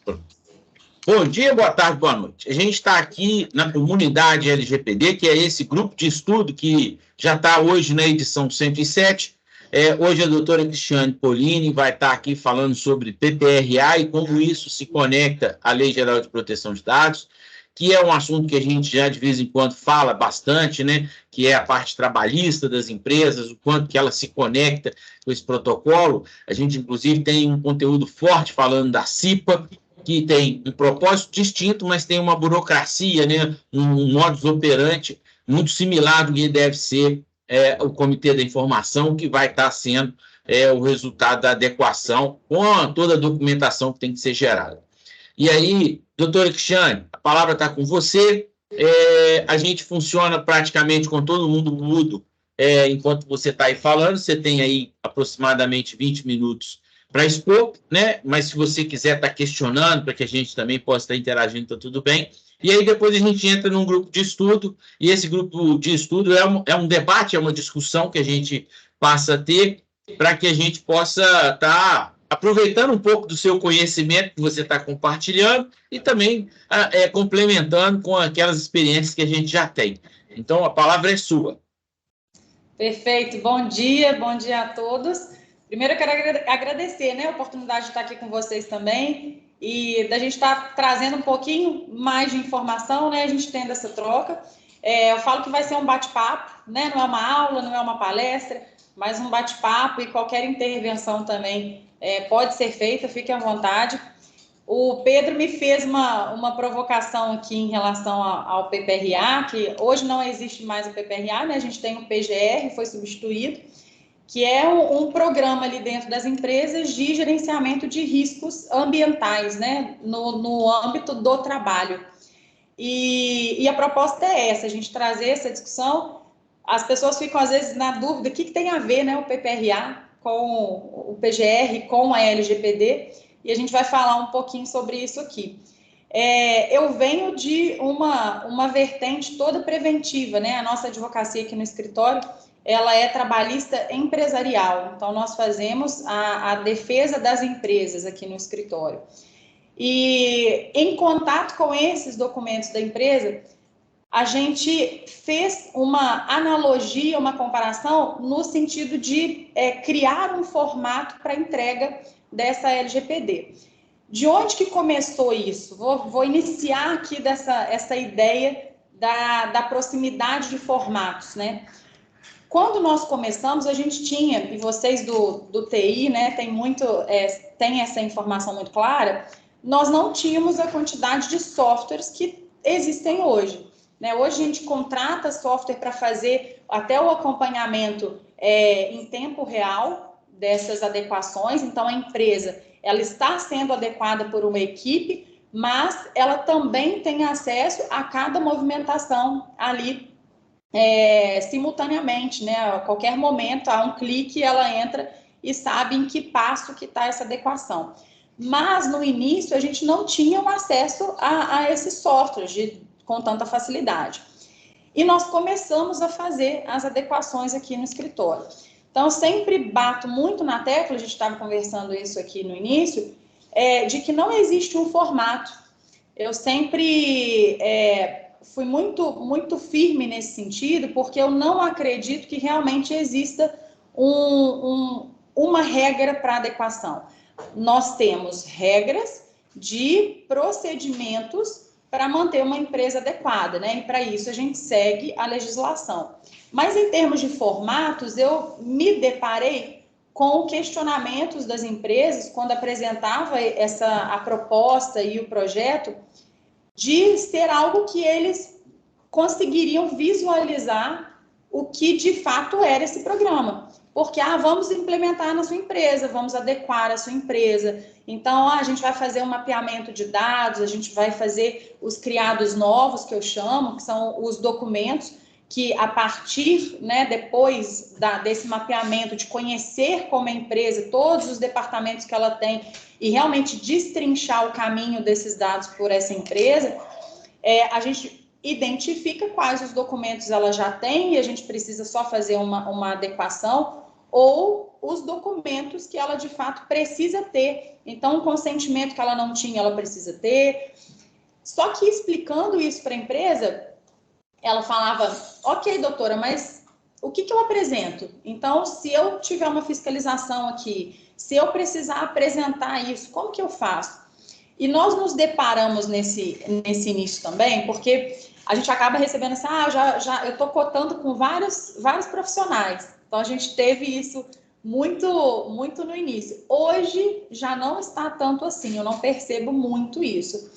Bom dia, boa tarde, boa noite. A gente está aqui na comunidade LGPD, que é esse grupo de estudo que já está hoje na edição 107. Hoje a doutora Cristiane Polini vai estar aqui falando sobre PPRA e como isso se conecta à Lei Geral de Proteção de Dados, que é um assunto que a gente já de vez em quando fala bastante, né? Que é a parte trabalhista das empresas, o quanto que ela se conecta com esse protocolo. A gente, inclusive, tem um conteúdo forte falando da CIPA, que tem um propósito distinto, mas tem uma burocracia, né, um modus operandi muito similar do que deve ser o Comitê da Informação, que vai estar sendo o resultado da adequação com toda a documentação que tem que ser gerada. E aí, doutora Cristiane, a palavra está com você. A gente funciona praticamente com todo mundo mudo enquanto você está aí falando. Você tem aí aproximadamente 20 minutos para expor, né? Mas se você quiser estar questionando, para que a gente também possa estar interagindo, está tudo bem. E aí depois a gente entra num grupo de estudo, e esse grupo de estudo é um debate, é uma discussão que a gente passa a ter para que a gente possa estar aproveitando um pouco do seu conhecimento que você está compartilhando e também complementando com aquelas experiências que a gente já tem. Então, a palavra é sua. Perfeito. Bom dia a todos. Primeiro, eu quero agradecer, né, a oportunidade de estar aqui com vocês também e da gente estar trazendo um pouquinho mais de informação, né, a gente tendo essa troca. Eu falo que vai ser um bate-papo, né, não é uma aula, não é uma palestra, mas um bate-papo, e qualquer intervenção também pode ser feita, fique à vontade. O Pedro me fez uma provocação aqui em relação ao PPRA, que hoje não existe mais o PPRA, né? A gente tem o PGR, foi substituído, que é um programa ali dentro das empresas de gerenciamento de riscos ambientais, né? No âmbito do trabalho. E a proposta é essa, a gente trazer essa discussão. As pessoas ficam, às vezes, na dúvida, o que tem a ver, né, o PPRA com o PGR, com a LGPD, e a gente vai falar um pouquinho sobre isso aqui. Eu venho de uma vertente toda preventiva, né? A nossa advocacia aqui no escritório, ela é trabalhista empresarial, então nós fazemos a defesa das empresas aqui no escritório. E em contato com esses documentos da empresa, a gente fez uma analogia, uma comparação no sentido de criar um formato para entrega dessa LGPD. De onde que começou isso? Vou iniciar aqui essa ideia da proximidade de formatos, né? Quando nós começamos, a gente tinha, e vocês do TI, né, tem essa informação muito clara, nós não tínhamos a quantidade de softwares que existem hoje. Né? Hoje a gente contrata software para fazer até o acompanhamento em tempo real dessas adequações, então a empresa ela está sendo adequada por uma equipe, mas ela também tem acesso a cada movimentação ali simultaneamente, né? A qualquer momento, a um clique, ela entra e sabe em que passo que está essa adequação. Mas no início a gente não tinha o acesso a esses softwares com tanta facilidade. E nós começamos a fazer as adequações aqui no escritório. Então, eu sempre bato muito na tecla, a gente estava conversando isso aqui no início, de que não existe um formato. Eu sempre fui muito firme nesse sentido, porque eu não acredito que realmente exista uma regra para adequação. Nós temos regras de procedimentos para manter uma empresa adequada, né? E para isso a gente segue a legislação. Mas em termos de formatos, eu me deparei com questionamentos das empresas quando apresentava a proposta e o projeto de ser algo que eles conseguiriam visualizar o que de fato era esse programa. Porque, vamos implementar na sua empresa, vamos adequar a sua empresa. Então, a gente vai fazer um mapeamento de dados, a gente vai fazer os criados novos, que eu chamo, que são os documentos que, a partir, né, depois desse mapeamento, de conhecer como a empresa, todos os departamentos que ela tem, e realmente destrinchar o caminho desses dados por essa empresa, a gente identifica quais os documentos ela já tem e a gente precisa só fazer uma adequação, ou os documentos que ela de fato precisa ter. Então, o consentimento que ela não tinha, ela precisa ter. Só que explicando isso para a empresa, ela falava, ok, doutora, mas o que eu apresento? Então, se eu tiver uma fiscalização aqui, se eu precisar apresentar isso, como que eu faço? E nós nos deparamos nesse início também, porque a gente acaba recebendo assim, eu estou cotando com vários profissionais. Então, a gente teve isso muito no início. Hoje, já não está tanto assim, eu não percebo muito isso.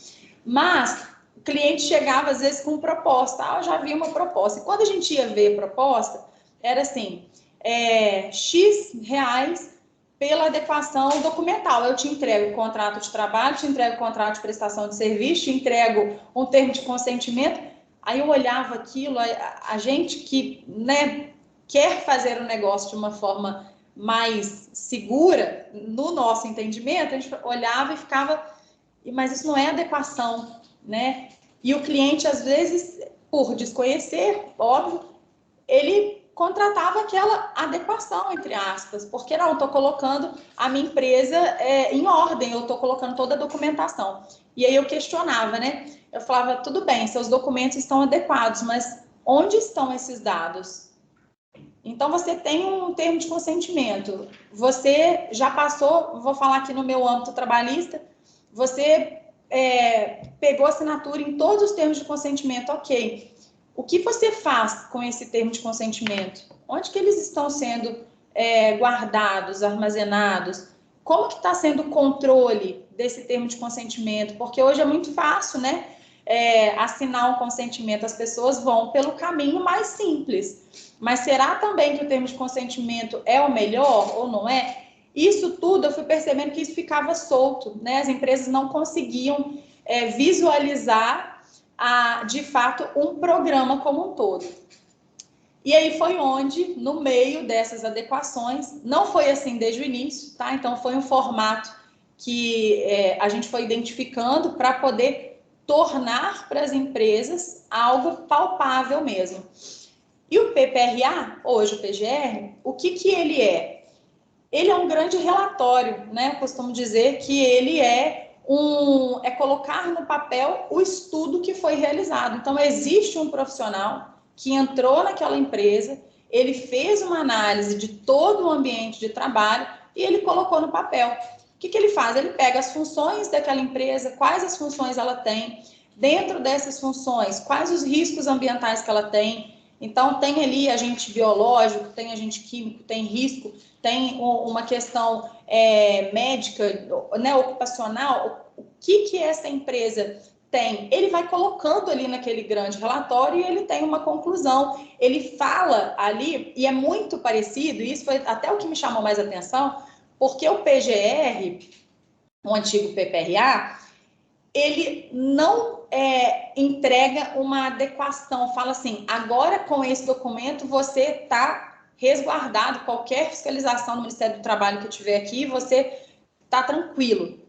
Mas o cliente chegava, às vezes, com proposta. Eu já vi uma proposta. E quando a gente ia ver a proposta, era assim, X reais pela adequação documental. Eu te entrego o contrato de trabalho, te entrego o contrato de prestação de serviço, te entrego um termo de consentimento. Aí eu olhava aquilo, a gente que, né, quer fazer o negócio de uma forma mais segura, no nosso entendimento, a gente olhava e ficava, mas isso não é adequação, né? E o cliente, às vezes, por desconhecer, óbvio, ele contratava aquela adequação, entre aspas, porque não, estou colocando a minha empresa em ordem, eu estou colocando toda a documentação. E aí eu questionava, né? Eu falava, tudo bem, seus documentos estão adequados, mas onde estão esses dados? Então, você tem um termo de consentimento, você já passou, vou falar aqui no meu âmbito trabalhista, você pegou assinatura em todos os termos de consentimento, ok. O que você faz com esse termo de consentimento? Onde que eles estão sendo guardados, armazenados? Como que está sendo o controle desse termo de consentimento? Porque hoje é muito fácil, né? Assinar um consentimento, as pessoas vão pelo caminho mais simples. Mas será também que o termo de consentimento é o melhor ou não é? Isso tudo eu fui percebendo que isso ficava solto, né? As empresas não conseguiam visualizar de fato um programa como um todo. E aí foi onde, no meio dessas adequações, não foi assim desde o início, tá? Então foi um formato que a gente foi identificando para poder tornar para as empresas algo palpável mesmo. E o PPRA, hoje o PGR, o que ele é? Ele é um grande relatório, né? Eu costumo dizer que ele é colocar no papel o estudo que foi realizado. Então, existe um profissional que entrou naquela empresa, ele fez uma análise de todo o ambiente de trabalho e ele colocou no papel. O que ele faz? Ele pega as funções daquela empresa, quais as funções ela tem, dentro dessas funções, quais os riscos ambientais que ela tem. Então, tem ali agente biológico, tem agente químico, tem risco, tem uma questão médica, né, ocupacional. O que essa empresa tem? Ele vai colocando ali naquele grande relatório e ele tem uma conclusão. Ele fala ali, e é muito parecido, e isso foi até o que me chamou mais atenção, porque o PGR, o antigo PPRA, ele não entrega uma adequação, fala assim, agora com esse documento você está resguardado, qualquer fiscalização do Ministério do Trabalho que tiver aqui, você está tranquilo.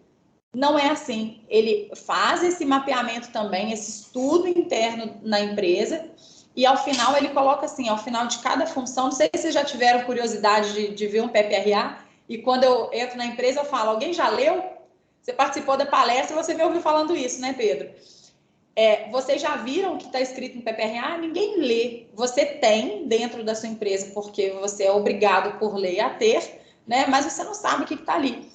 Não é assim, ele faz esse mapeamento também, esse estudo interno na empresa, e ao final ele coloca assim, ao final de cada função, não sei se vocês já tiveram curiosidade de ver um PPRA, e quando eu entro na empresa eu falo, alguém já leu? Você participou da palestra e você me ouviu falando isso, né, Pedro? Vocês já viram o que está escrito no PPRA? Ninguém lê. Você tem dentro da sua empresa, porque você é obrigado por lei a ter, né? Mas você não sabe o que está ali.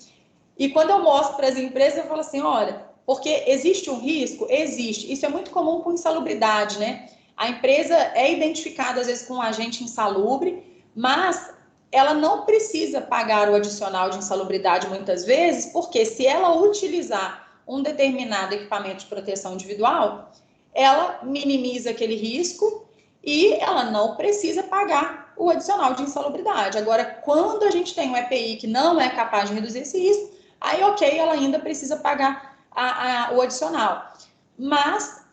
E quando eu mostro para as empresas, eu falo assim, olha, porque existe um risco? Existe. Isso é muito comum com insalubridade, né? A empresa é identificada, às vezes, com um agente insalubre, mas ela não precisa pagar o adicional de insalubridade muitas vezes, porque se ela utilizar um determinado equipamento de proteção individual, ela minimiza aquele risco e ela não precisa pagar o adicional de insalubridade. Agora, quando a gente tem um EPI que não é capaz de reduzir esse risco, aí, ok, ela ainda precisa pagar o adicional. Mas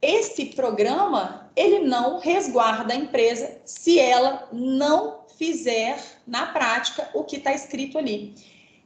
esse programa, ele não resguarda a empresa se ela não fizer na prática o que está escrito ali.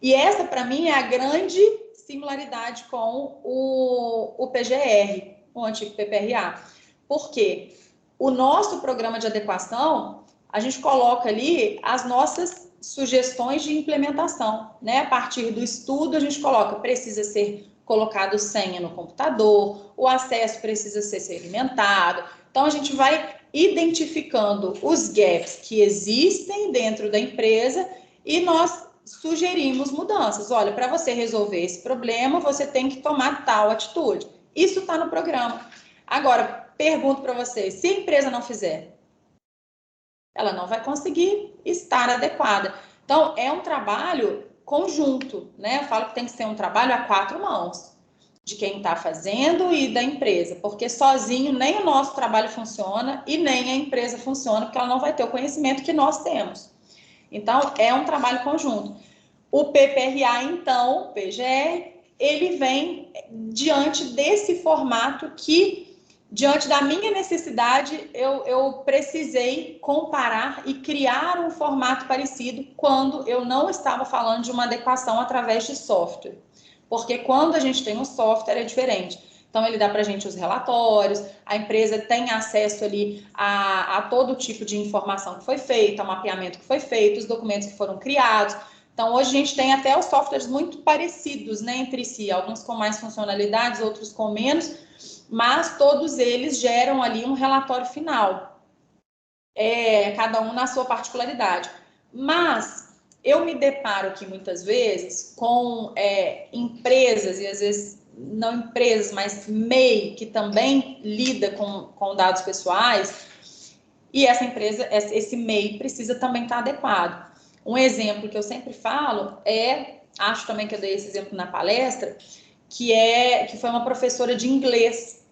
E essa, para mim, é a grande similaridade com o PGR, o antigo PPRA. Por quê? O nosso programa de adequação, a gente coloca ali as nossas sugestões de implementação, né? A partir do estudo, a gente coloca, precisa ser colocado senha no computador, o acesso precisa ser segmentado. Então, a gente vai identificando os gaps que existem dentro da empresa e nós sugerimos mudanças. Olha, para você resolver esse problema, você tem que tomar tal atitude. Isso está no programa. Agora, pergunto para vocês, se a empresa não fizer, ela não vai conseguir estar adequada. Então, é um trabalho conjunto, né? Eu falo que tem que ser um trabalho a 4 mãos, de quem está fazendo e da empresa, porque sozinho nem o nosso trabalho funciona e nem a empresa funciona, porque ela não vai ter o conhecimento que nós temos. Então, é um trabalho conjunto. O PPRA, então, PGR, ele vem diante desse formato que, diante da minha necessidade, eu precisei comparar e criar um formato parecido quando eu não estava falando de uma adequação através de software. Porque quando a gente tem um software é diferente. Então, ele dá para a gente os relatórios, a empresa tem acesso ali a todo tipo de informação que foi feita, ao mapeamento que foi feito, os documentos que foram criados. Então, hoje a gente tem até os softwares muito parecidos, né, entre si, alguns com mais funcionalidades, outros com menos, mas todos eles geram ali um relatório final, cada um na sua particularidade. Mas eu me deparo aqui muitas vezes com empresas, e às vezes não empresas, mas MEI, que também lida com dados pessoais, e essa empresa, esse MEI precisa também estar adequado. Um exemplo que eu sempre falo acho também que eu dei esse exemplo na palestra, que foi uma professora de inglês,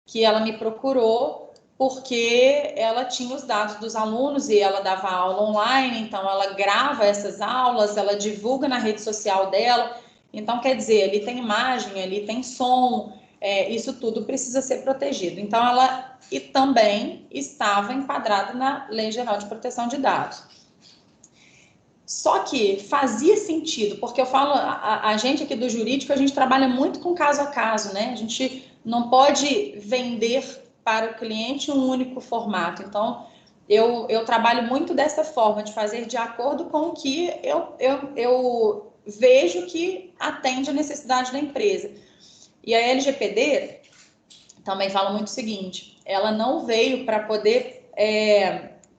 que ela me procurou porque ela tinha os dados dos alunos e ela dava aula online, então ela grava essas aulas, ela divulga na rede social dela. Então, quer dizer, ali tem imagem, ali tem som, isso tudo precisa ser protegido. Então, ela também estava enquadrada na Lei Geral de Proteção de Dados. Só que fazia sentido, porque eu falo, a gente aqui do jurídico, a gente trabalha muito com caso a caso, né? A gente não pode vender para o cliente um único formato. Então, eu trabalho muito dessa forma, de fazer de acordo com o que eu vejo que atende a necessidade da empresa. E a LGPD também fala muito o seguinte, ela não veio para poder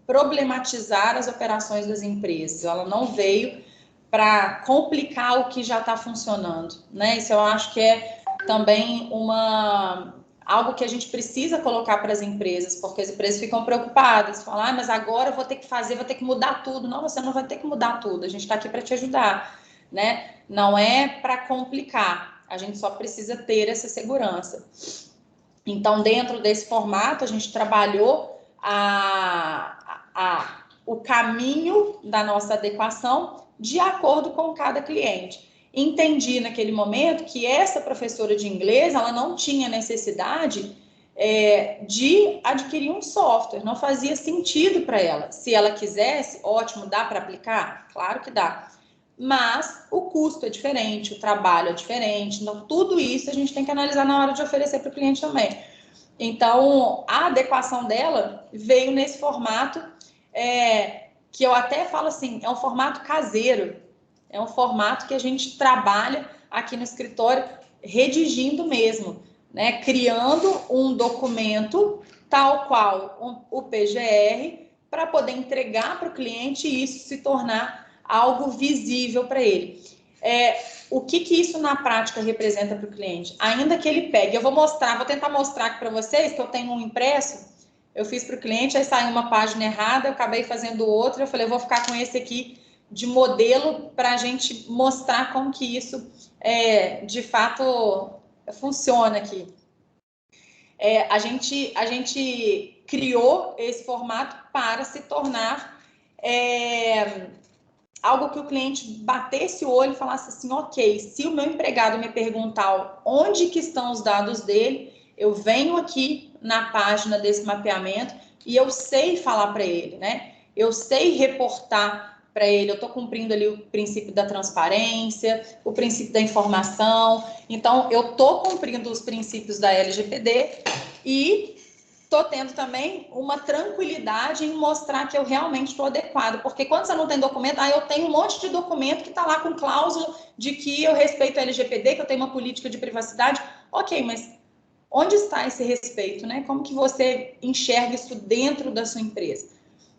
problematizar as operações das empresas, ela não veio para complicar o que já está funcionando, né? Isso eu acho que é também algo que a gente precisa colocar para as empresas, porque as empresas ficam preocupadas, falam, mas agora eu vou ter que fazer, vou ter que mudar tudo. Não, você não vai ter que mudar tudo, a gente está aqui para te ajudar, né? Não é para complicar, a gente só precisa ter essa segurança. Então, dentro desse formato, a gente trabalhou o caminho da nossa adequação de acordo com cada cliente. Entendi naquele momento que essa professora de inglês, ela não tinha necessidade de adquirir um software, não fazia sentido para ela. Se ela quisesse, ótimo, dá para aplicar? Claro que dá. Mas o custo é diferente, o trabalho é diferente, então tudo isso a gente tem que analisar na hora de oferecer para o cliente também. Então, a adequação dela veio nesse formato, que eu até falo assim, é um formato caseiro, é um formato que a gente trabalha aqui no escritório redigindo mesmo, né? Criando um documento tal qual o PGR para poder entregar para o cliente e isso se tornar algo visível para ele. O que isso na prática representa para o cliente? Ainda que ele pegue, vou tentar mostrar aqui para vocês que eu tenho um impresso, eu fiz para o cliente, aí saiu uma página errada, eu acabei fazendo outra, eu falei, eu vou ficar com esse aqui de modelo para a gente mostrar como que isso de fato funciona aqui. A gente criou esse formato para se tornar algo que o cliente batesse o olho e falasse assim, ok, se o meu empregado me perguntar onde que estão os dados dele, eu venho aqui na página desse mapeamento e eu sei falar para ele, né? Eu sei reportar para ele, eu estou cumprindo ali o princípio da transparência, o princípio da informação, então eu estou cumprindo os princípios da LGPD e estou tendo também uma tranquilidade em mostrar que eu realmente estou adequado, porque quando você não tem documento, eu tenho um monte de documento que está lá com cláusula de que eu respeito a LGPD, que eu tenho uma política de privacidade. Ok, mas onde está esse respeito, né? Como que você enxerga isso dentro da sua empresa?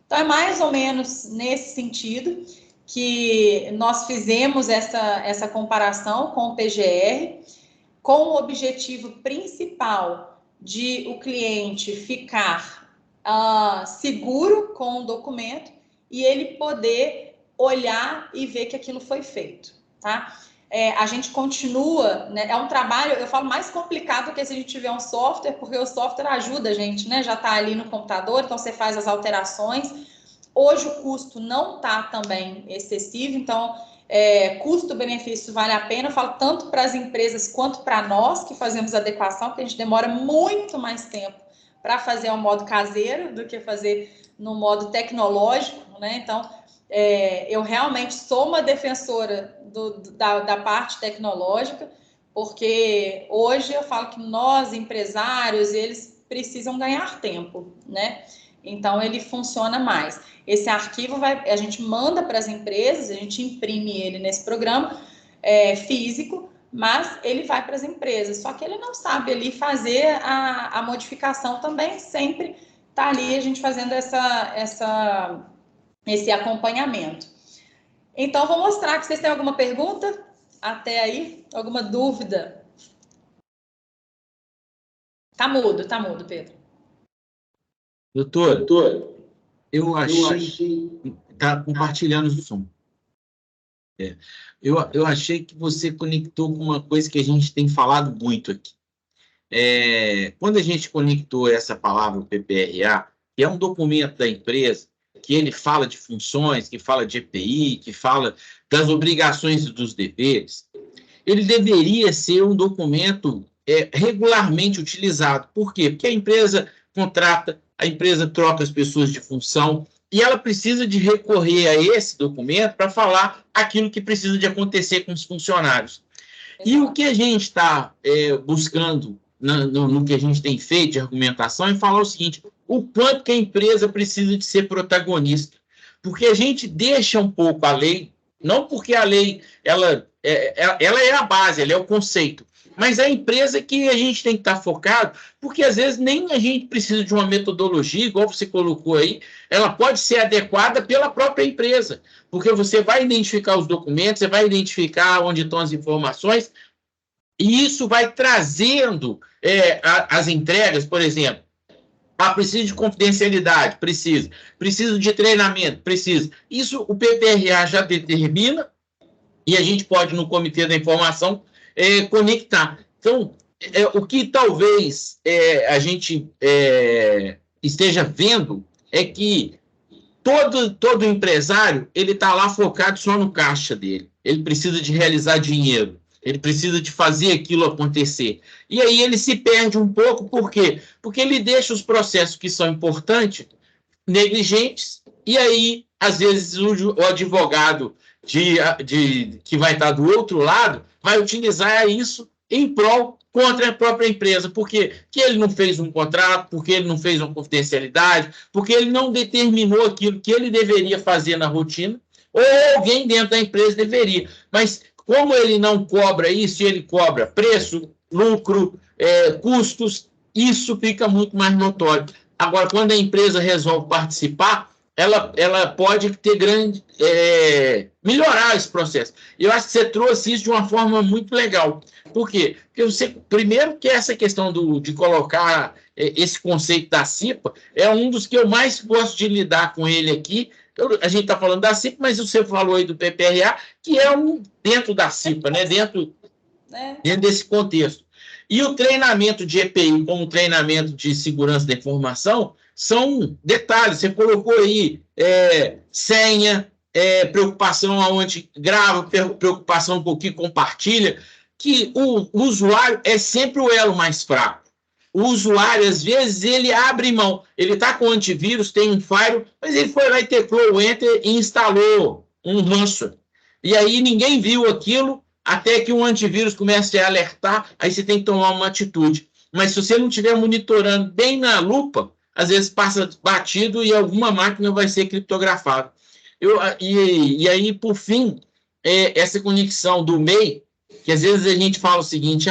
Então, é mais ou menos nesse sentido que nós fizemos essa comparação com o PGR, com o objetivo principal de o cliente ficar seguro com o documento e ele poder olhar e ver que aquilo foi feito, tá? A gente continua, né? É um trabalho, eu falo, mais complicado do que se a gente tiver um software, porque o software ajuda a gente, né? Já está ali no computador, então você faz as alterações. Hoje o custo não está também excessivo, então custo-benefício vale a pena. Eu falo tanto para as empresas quanto para nós que fazemos adequação, porque a gente demora muito mais tempo para fazer ao modo caseiro do que fazer no modo tecnológico, né? Então, eu realmente sou uma defensora da parte tecnológica, porque hoje eu falo que nós, empresários, eles precisam ganhar tempo, né? Então, ele funciona mais. Esse arquivo a gente manda para as empresas, a gente imprime ele nesse programa físico, mas ele vai para as empresas. Só que ele não sabe ali fazer a modificação também, sempre está ali a gente fazendo esse acompanhamento. Então, vou mostrar que vocês têm alguma pergunta até aí, alguma dúvida. Tá mudo, Pedro. Doutor, eu achei... Está compartilhando o som. Eu achei que você conectou com uma coisa que a gente tem falado muito aqui. Quando a gente conectou essa palavra, o PPRA, que é um documento da empresa, que ele fala de funções, que fala de EPI, que fala das obrigações e dos deveres, ele deveria ser um documento regularmente utilizado. Por quê? Porque a empresa contrata, a empresa troca as pessoas de função e ela precisa de recorrer a esse documento para falar aquilo que precisa de acontecer com os funcionários. Exato. E o que a gente está buscando no que a gente tem feito de argumentação é falar o seguinte: o quanto que a empresa precisa de ser protagonista. Porque a gente deixa um pouco a lei, não porque a lei ela é a base, ela é o conceito, mas a empresa que a gente tem que estar focado, porque às vezes nem a gente precisa de uma metodologia, igual você colocou aí, ela pode ser adequada pela própria empresa, porque você vai identificar os documentos, você vai identificar onde estão as informações, e isso vai trazendo as entregas, por exemplo. Precisa de confidencialidade? Precisa. Precisa de treinamento? Precisa. Isso o PPRA já determina e a gente pode, no Comitê da Informação, conectar. Então, o que talvez a gente esteja vendo é que todo empresário ele está lá focado só no caixa dele. Ele precisa de realizar dinheiro. Ele precisa de fazer aquilo acontecer. E aí ele se perde um pouco, por quê? Porque ele deixa os processos que são importantes negligentes, e aí, às vezes, o advogado que vai estar do outro lado vai utilizar isso em prol contra a própria empresa. Por quê? Porque ele não fez um contrato, porque ele não fez uma confidencialidade, porque ele não determinou aquilo que ele deveria fazer na rotina, ou alguém dentro da empresa deveria. Mas como ele não cobra isso, ele cobra preço, lucro, custos, isso fica muito mais notório. Agora, quando a empresa resolve participar, ela pode ter melhorar esse processo. Eu acho que você trouxe isso de uma forma muito legal. Por quê? Porque você, primeiro, que essa questão de colocar esse conceito da CIPA é um dos que eu mais gosto de lidar com ele aqui. A gente está falando da CIPA, mas você falou aí do PPRA, que é dentro da CIPA, né? dentro desse contexto. E o treinamento de EPI como treinamento de segurança da informação são detalhes. Você colocou aí senha, preocupação aonde grava, preocupação com o que compartilha, que o usuário é sempre o elo mais fraco. O usuário, às vezes, ele abre mão. Ele está com antivírus, tem um firewall, mas ele foi lá e teclou o Enter e instalou um ransom. E aí ninguém viu aquilo, até que um antivírus comece a alertar, aí você tem que tomar uma atitude. mas se você não estiver monitorando bem na lupa, às vezes passa batido e alguma máquina vai ser criptografada. E aí, por fim, essa conexão do MEI, que às vezes a gente fala o seguinte,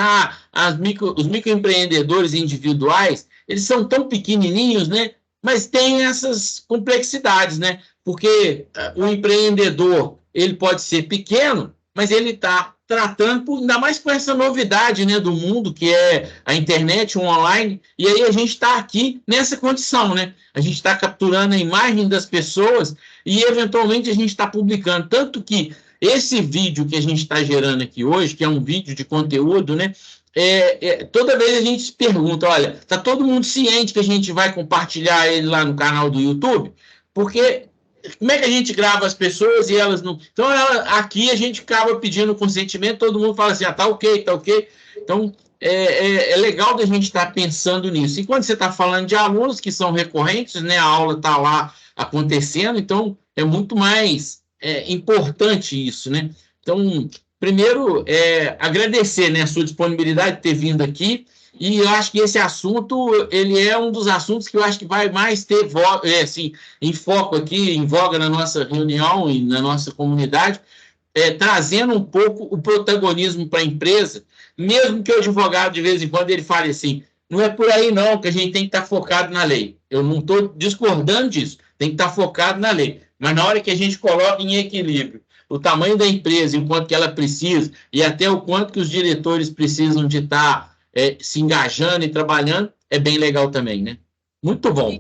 os microempreendedores individuais, eles são tão pequenininhos, né? Mas tem essas complexidades, né? Porque o empreendedor, ele pode ser pequeno, mas ele está tratando, ainda mais com essa novidade, né, do mundo, que é a internet, o online, e aí a gente está aqui nessa condição, né? A gente está capturando a imagem das pessoas e, eventualmente, a gente está publicando. Tanto que esse vídeo que a gente está gerando aqui hoje, que é um vídeo de conteúdo, né? Toda vez a gente se pergunta, olha, está todo mundo ciente que a gente vai compartilhar ele lá no canal do YouTube? Porque como é que a gente grava as pessoas e elas não... Então, aqui a gente acaba pedindo consentimento, todo mundo fala assim, tá ok, tá ok. Então, é legal da gente estar pensando nisso. E quando você está falando de alunos que são recorrentes, né, a aula está lá acontecendo, então é muito mais importante isso, né? Então, primeiro, agradecer, né, a sua disponibilidade de ter vindo aqui, e eu acho que esse assunto, ele é um dos assuntos que eu acho que vai mais ter assim, em foco aqui, em voga na nossa reunião e na nossa comunidade, trazendo um pouco o protagonismo para a empresa, mesmo que o advogado, de vez em quando, ele fale assim, não é por aí não, que a gente tem que estar focado na lei. Eu não estou discordando disso, tem que estar focado na lei. Mas na hora que a gente coloca em equilíbrio o tamanho da empresa, o quanto que ela precisa, e até o quanto que os diretores precisam de estar se engajando e trabalhando, é bem legal também, né? Muito bom.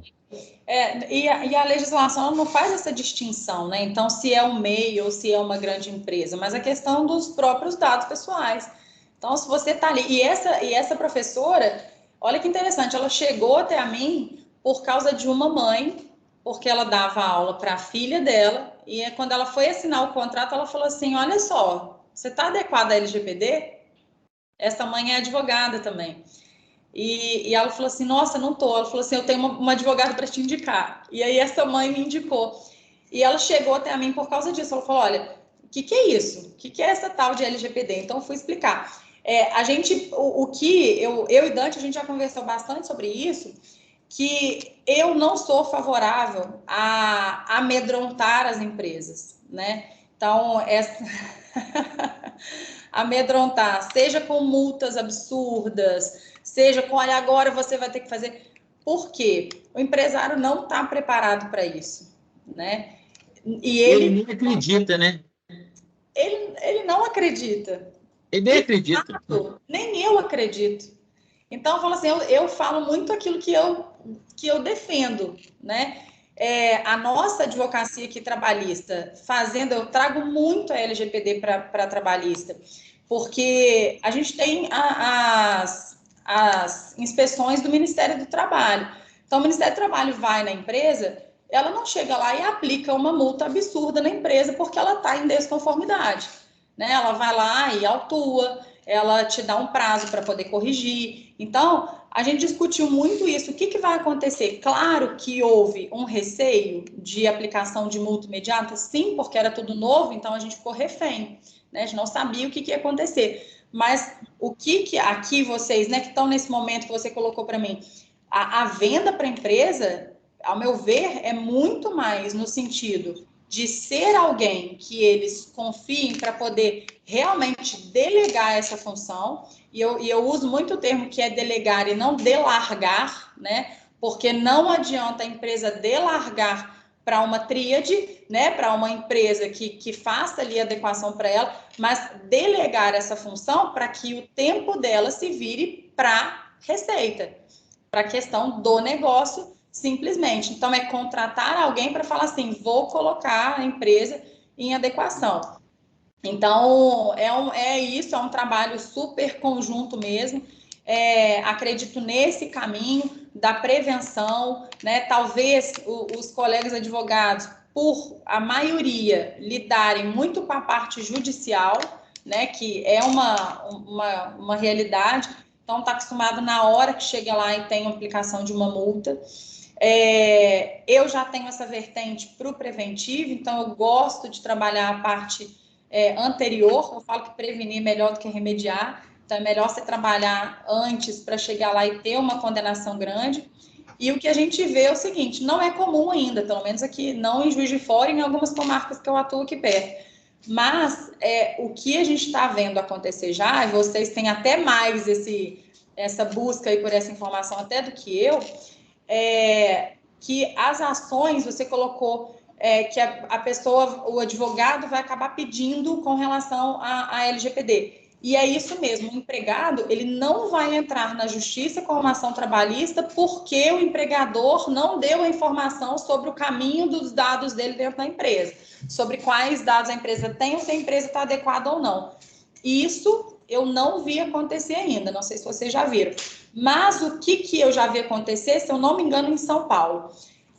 E a legislação não faz essa distinção, né? Então, se é um MEI ou se é uma grande empresa, mas a questão dos próprios dados pessoais. Então, se você está ali... E essa professora, olha que interessante, ela chegou até a mim por causa de uma mãe, porque ela dava aula para a filha dela, e quando ela foi assinar o contrato, ela falou assim, olha só, você está adequada à LGPD? Essa mãe é advogada também. E ela falou assim, nossa, não tô. Ela falou assim, eu tenho uma advogada para te indicar. E aí essa mãe me indicou. E ela chegou até a mim por causa disso. Ela falou, olha, o que é isso? O que é essa tal de LGPD? Então, eu fui explicar. O que eu e Dante, a gente já conversou bastante sobre isso, que eu não sou favorável a amedrontar as empresas, né? Então, amedrontar, seja com multas absurdas, seja com, olha, agora você vai ter que fazer. Por quê? O empresário não está preparado para isso, né? E ele nem acredita, né? Ele não acredita. Ele nem acredita. Nem eu acredito. Então, eu falo assim, eu falo muito aquilo que eu defendo, né? A nossa advocacia aqui trabalhista, eu trago muito a LGPD para trabalhista, porque a gente tem as inspeções do Ministério do Trabalho. Então, o Ministério do Trabalho vai na empresa, ela não chega lá e aplica uma multa absurda na empresa porque ela está em desconformidade, né? Ela vai lá e autua, ela te dá um prazo para poder corrigir. Então, a gente discutiu muito isso. O que vai acontecer? Claro que houve um receio de aplicação de multa imediata, sim, porque era tudo novo, então a gente ficou refém, né? A gente não sabia o que ia acontecer. Mas o que aqui vocês, né, que estão nesse momento que você colocou para mim, a venda para a empresa, ao meu ver, é muito mais no sentido de ser alguém que eles confiem para poder realmente delegar essa função, e eu uso muito o termo que é delegar e não delargar, né? Porque não adianta a empresa delargar para uma tríade, né? Para uma empresa que faça ali a adequação para ela, mas delegar essa função para que o tempo dela se vire para receita, para a questão do negócio, simplesmente. Então, é contratar alguém para falar assim, vou colocar a empresa em adequação. Então, é um trabalho super conjunto mesmo. Acredito nesse caminho da prevenção, né? Talvez os colegas advogados, por a maioria, lidarem muito com a parte judicial, né? Que é uma realidade. Então, está acostumado na hora que chega lá e tem a aplicação de uma multa. Eu já tenho essa vertente para o preventivo, então eu gosto de trabalhar a parte anterior. Eu falo que prevenir é melhor do que remediar. Então, é melhor você trabalhar antes para chegar lá e ter uma condenação grande. E o que a gente vê é o seguinte, não é comum ainda, pelo menos aqui, não em Juiz de Fora, em algumas comarcas que eu atuo aqui perto. Mas o que a gente está vendo acontecer já, e vocês têm até mais essa busca aí por essa informação até do que eu, que as ações, você colocou que a pessoa, o advogado vai acabar pedindo com relação à LGPD. E é isso mesmo, o empregado, ele não vai entrar na justiça com uma ação trabalhista porque o empregador não deu a informação sobre o caminho dos dados dele dentro da empresa, sobre quais dados a empresa tem ou se a empresa está adequada ou não. Isso eu não vi acontecer ainda, não sei se vocês já viram. Mas o que eu já vi acontecer, se eu não me engano, em São Paulo,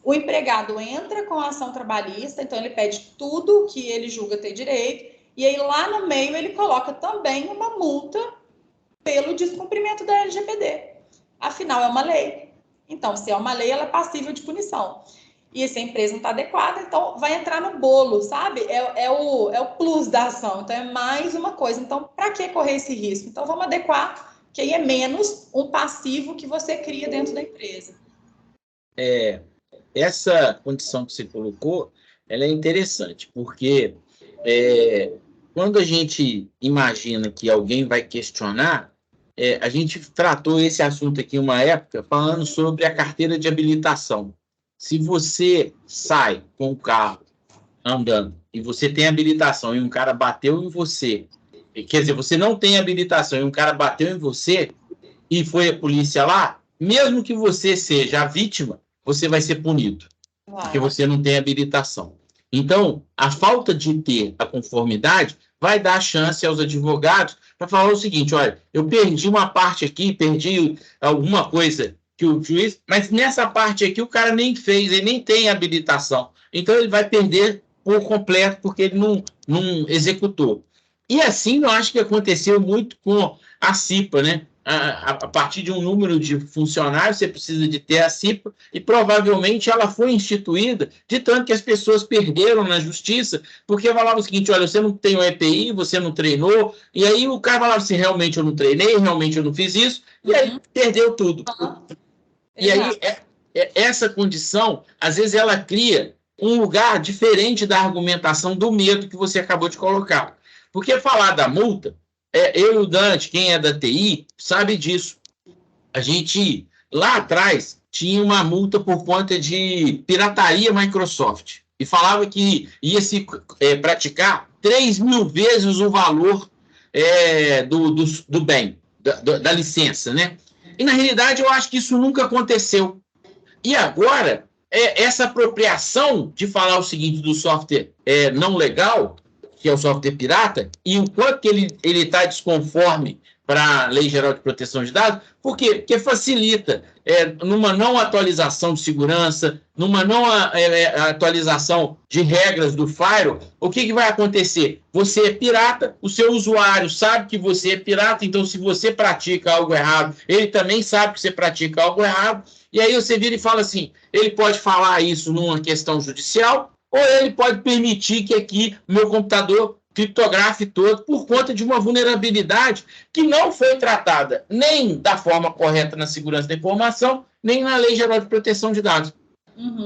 o empregado entra com a ação trabalhista, então ele pede tudo que ele julga ter direito, e aí lá no meio ele coloca também uma multa pelo descumprimento da LGPD. Afinal, é uma lei. Então, se é uma lei, ela é passível de punição. E se a empresa não está adequada, então vai entrar no bolo, sabe? É o plus da ação. Então, é mais uma coisa. Então, para que correr esse risco? Então, vamos adequar, que aí é menos um passivo que você cria dentro da empresa. Essa condição que você colocou, ela é interessante, porque quando a gente imagina que alguém vai questionar, a gente tratou esse assunto aqui uma época falando sobre a carteira de habilitação. Se você sai com o carro andando e você tem habilitação e um cara bateu em você, quer dizer, você não tem habilitação e um cara bateu em você e foi a polícia lá, mesmo que você seja a vítima, você vai ser punido, porque você não tem habilitação. Então, a falta de ter a conformidade vai dar chance aos advogados para falar o seguinte, olha, eu perdi uma parte aqui, perdi alguma coisa que o juiz, mas nessa parte aqui o cara nem fez, ele nem tem habilitação. Então, ele vai perder por completo porque ele não executou. E assim, eu acho que aconteceu muito com a CIPA, né? A partir de um número de funcionários, você precisa de ter a CIPA, e provavelmente ela foi instituída de tanto que as pessoas perderam na justiça, porque falava o seguinte, olha, você não tem o EPI, você não treinou, e aí o cara falava assim, realmente eu não treinei, realmente eu não fiz isso, e aí perdeu tudo. E aí, essa condição, às vezes ela cria um lugar diferente da argumentação do medo que você acabou de colocar. Porque falar da multa, eu e o Dante, quem é da TI, sabe disso. A gente, lá atrás, tinha uma multa por conta de pirataria Microsoft. E falava que ia se praticar 3.000 vezes o valor do bem, da licença, né? E, na realidade, eu acho que isso nunca aconteceu. E agora, essa apropriação de falar o seguinte do software não legal, que é o software pirata, e o quanto que ele está desconforme para a Lei Geral de Proteção de Dados, por quê? Porque facilita numa não atualização de segurança, numa não atualização de regras do firewall, o que vai acontecer? Você é pirata, o seu usuário sabe que você é pirata, então se você pratica algo errado, ele também sabe que você pratica algo errado, e aí você vira e fala assim, ele pode falar isso numa questão judicial, ou ele pode permitir que aqui o meu computador criptografe todo por conta de uma vulnerabilidade que não foi tratada nem da forma correta na segurança da informação, nem na Lei Geral de Proteção de Dados.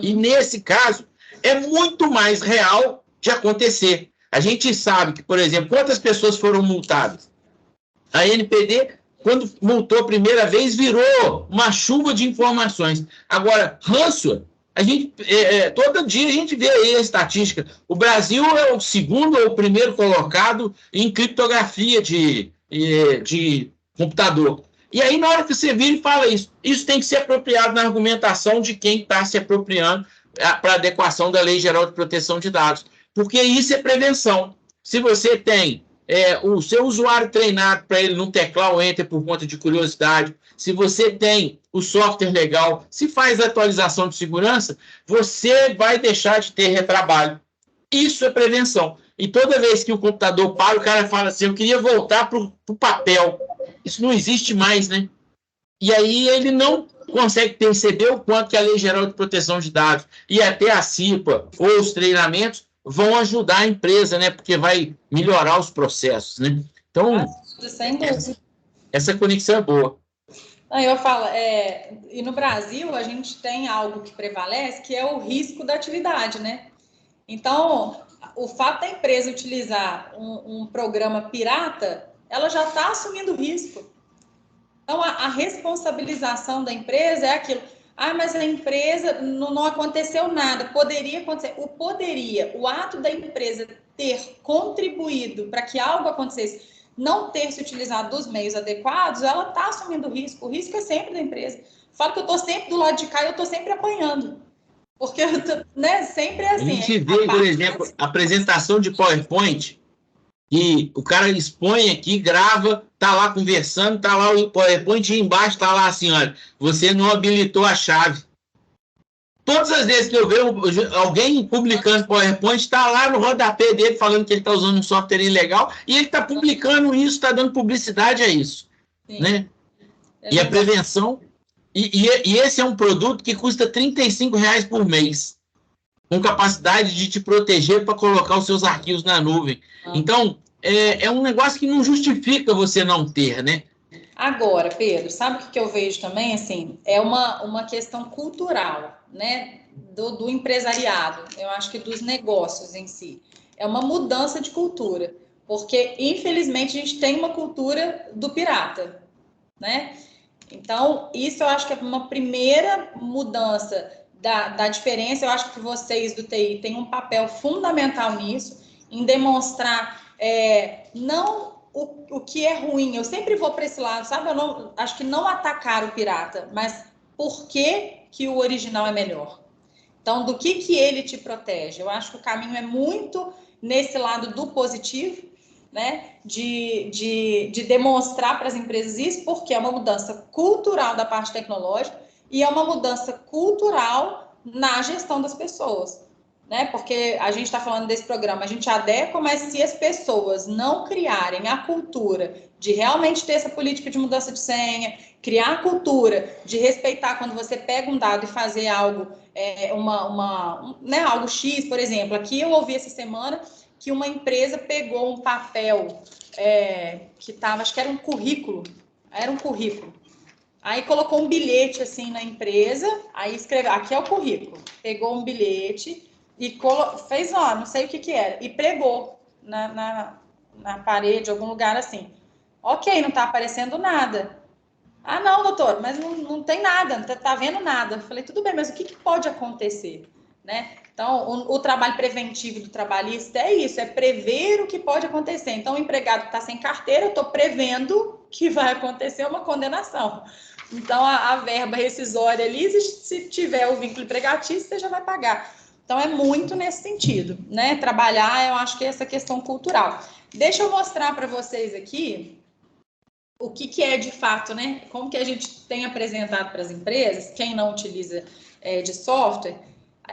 E, nesse caso, é muito mais real de acontecer. A gente sabe que, por exemplo, quantas pessoas foram multadas? A NPD, quando multou a primeira vez, virou uma chuva de informações. Agora, ransomware, a gente, todo dia a gente vê aí a estatística. O Brasil é o segundo ou o primeiro colocado em criptografia de computador. E aí, na hora que você vira e fala isso tem que ser apropriado na argumentação de quem está se apropriando para adequação da Lei Geral de Proteção de Dados. Porque isso é prevenção. Se você tem o seu usuário treinado para ele não teclar o Enter por conta de curiosidade, se você tem o software legal, se faz a atualização de segurança, você vai deixar de ter retrabalho. Isso é prevenção. E toda vez que o computador para, o cara fala assim, eu queria voltar para o papel. Isso não existe mais, né? E aí ele não consegue perceber o quanto que a Lei Geral de Proteção de Dados e até a CIPA ou os treinamentos vão ajudar a empresa, né? Porque vai melhorar os processos, né? Então, sem dúvida. Essa conexão é boa. Eu falo, e no Brasil a gente tem algo que prevalece, que é o risco da atividade, né? Então, o fato da empresa utilizar um programa pirata, ela já está assumindo risco. Então, a responsabilização da empresa é aquilo. Mas a empresa não aconteceu nada. Poderia acontecer. O ato da empresa ter contribuído para que algo acontecesse, não ter se utilizado dos meios adequados, ela está assumindo o risco. O risco é sempre da empresa. Falo que eu estou sempre do lado de cá e eu estou sempre apanhando. Porque, né, sempre é A assim. gente vê, por exemplo, a apresentação de PowerPoint, e o cara expõe aqui, grava, tá lá conversando, tá lá o PowerPoint e embaixo tá lá assim, olha, você não habilitou a chave. Todas as vezes que eu vejo alguém publicando PowerPoint, está lá no rodapé dele falando que ele está usando um software ilegal e ele está publicando isso, está dando publicidade a isso. Né? E a prevenção. E esse é um produto que custa R$35 por mês, com capacidade de te proteger para colocar os seus arquivos na nuvem. Então, é um negócio que não justifica você não ter, né? Agora, Pedro, sabe o que eu vejo também? Assim, é uma questão cultural, né? Do empresariado, eu acho que dos negócios em si. É uma mudança de cultura, porque, infelizmente, a gente tem uma cultura do pirata, né? Então, isso eu acho que é uma primeira mudança da diferença. Eu acho que vocês do TI têm um papel fundamental nisso, em demonstrar não o que é ruim. Eu sempre vou para esse lado, sabe? Acho que não atacar o pirata, mas por que o original é melhor. Então, do que ele te protege? Eu acho que o caminho é muito nesse lado do positivo, né? De demonstrar para as empresas isso, porque é uma mudança cultural da parte tecnológica e é uma mudança cultural na gestão das pessoas, né? Porque a gente está falando desse programa, a gente adequa, mas se as pessoas não criarem a cultura de realmente ter essa política de mudança de senha, criar a cultura de respeitar quando você pega um dado e fazer algo, algo X, por exemplo. Aqui eu ouvi essa semana que uma empresa pegou um papel que estava, acho que era um currículo, aí colocou um bilhete assim na empresa, aí escreveu, aqui é o currículo, pegou um bilhete e fez, não sei o que era, e pregou na parede, algum lugar assim. Ok, não está aparecendo nada. Não, doutor, mas não tem nada, não está vendo nada. Eu falei, tudo bem, mas o que pode acontecer? Né? Então, o trabalho preventivo do trabalhista é isso, é prever o que pode acontecer. Então, o empregado que está sem carteira, eu estou prevendo que vai acontecer uma condenação. Então, a verba rescisória ali, se tiver o vínculo empregatício, você já vai pagar. Então, é muito nesse sentido, né? Trabalhar, eu acho que é essa questão cultural. Deixa eu mostrar para vocês aqui o que é de fato, né? Como que a gente tem apresentado para as empresas, quem não utiliza de software,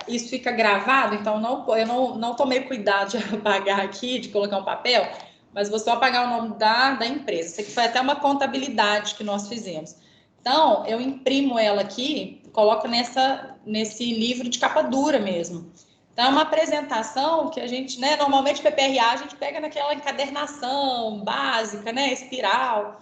isso fica gravado, então eu não tomei cuidado de apagar aqui, de colocar um papel, mas vou só apagar o nome da empresa. Isso aqui foi até uma contabilidade que nós fizemos. Então, eu imprimo ela aqui, coloco nesse livro de capa dura mesmo. Então, é uma apresentação que a gente, né, normalmente PPRA a gente pega naquela encadernação básica, né, espiral,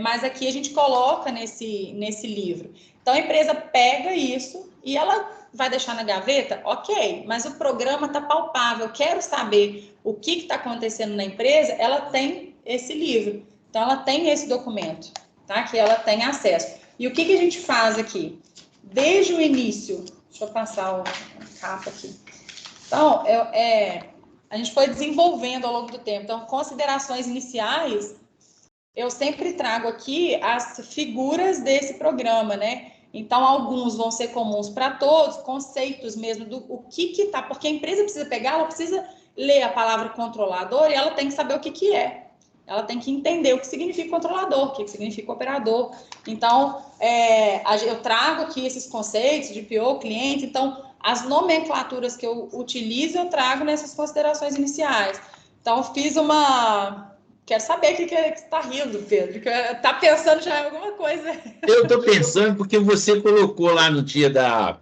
mas aqui a gente coloca nesse livro. Então, a empresa pega isso e ela vai deixar na gaveta? Ok, mas o programa está palpável, eu quero saber o que está acontecendo na empresa, ela tem esse livro. Então, ela tem esse documento, tá? Que ela tem acesso. E o que a gente faz aqui? Desde o início, deixa eu passar a capa aqui. Então, a gente foi desenvolvendo ao longo do tempo. Então, considerações iniciais, eu sempre trago aqui as figuras desse programa, né? Então, alguns vão ser comuns para todos, conceitos mesmo do o que tá, porque a empresa precisa pegar, ela precisa ler a palavra controlador e ela tem que saber o que é. Ela tem que entender o que significa controlador, o que significa operador. Então, eu trago aqui esses conceitos de PO, cliente. Então, as nomenclaturas que eu utilizo, eu trago nessas considerações iniciais. Então, fiz uma... Quero saber o que você está rindo, Pedro. Está pensando já em alguma coisa? Eu estou pensando porque você colocou lá no dia da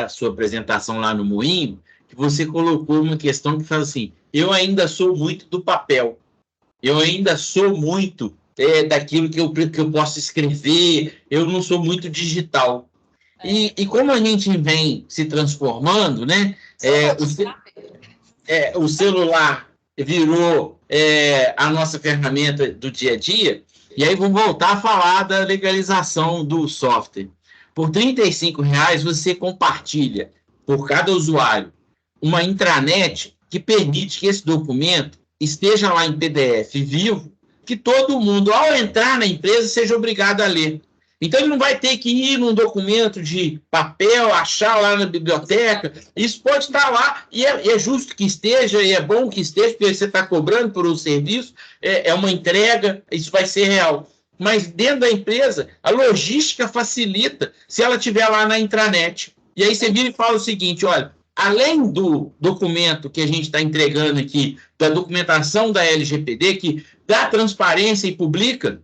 sua apresentação lá no Moinho, que você colocou uma questão que fala assim, eu ainda sou muito do papel. Eu ainda sou muito daquilo que eu posso escrever, eu não sou muito digital. E como a gente vem se transformando, né? O celular virou a nossa ferramenta do dia a dia, e aí vamos voltar a falar da legalização do software. Por R$35 você compartilha, por cada usuário, uma intranet que permite que esse documento esteja lá em PDF vivo, que todo mundo, ao entrar na empresa, seja obrigado a ler. Então, ele não vai ter que ir num documento de papel, achar lá na biblioteca. Isso pode estar lá, e é justo que esteja, e é bom que esteja, porque você está cobrando por um serviço, é uma entrega, isso vai ser real. Mas dentro da empresa, a logística facilita se ela estiver lá na intranet. E aí você vira e fala o seguinte, olha, além do documento que a gente está entregando aqui, da documentação da LGPD, que dá transparência e publica,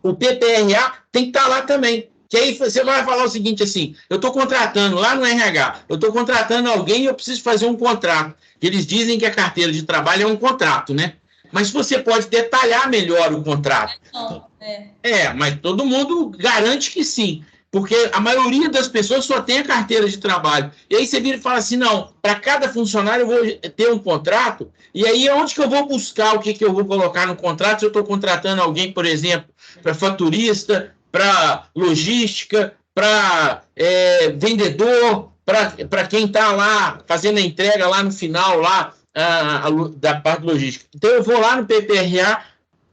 o PPRA tem que estar lá também. Que aí você vai falar o seguinte assim, eu estou contratando lá no RH, eu estou contratando alguém e eu preciso fazer um contrato. Eles dizem que a carteira de trabalho é um contrato, né? Mas você pode detalhar melhor o contrato. Mas todo mundo garante que sim. Porque a maioria das pessoas só tem a carteira de trabalho. E aí você vira e fala assim, não, para cada funcionário eu vou ter um contrato, e aí onde que eu vou buscar o que eu vou colocar no contrato se eu estou contratando alguém, por exemplo, para faturista, para logística, para vendedor, para quem está lá fazendo a entrega lá no final lá, da parte logística. Então eu vou lá no PPRA,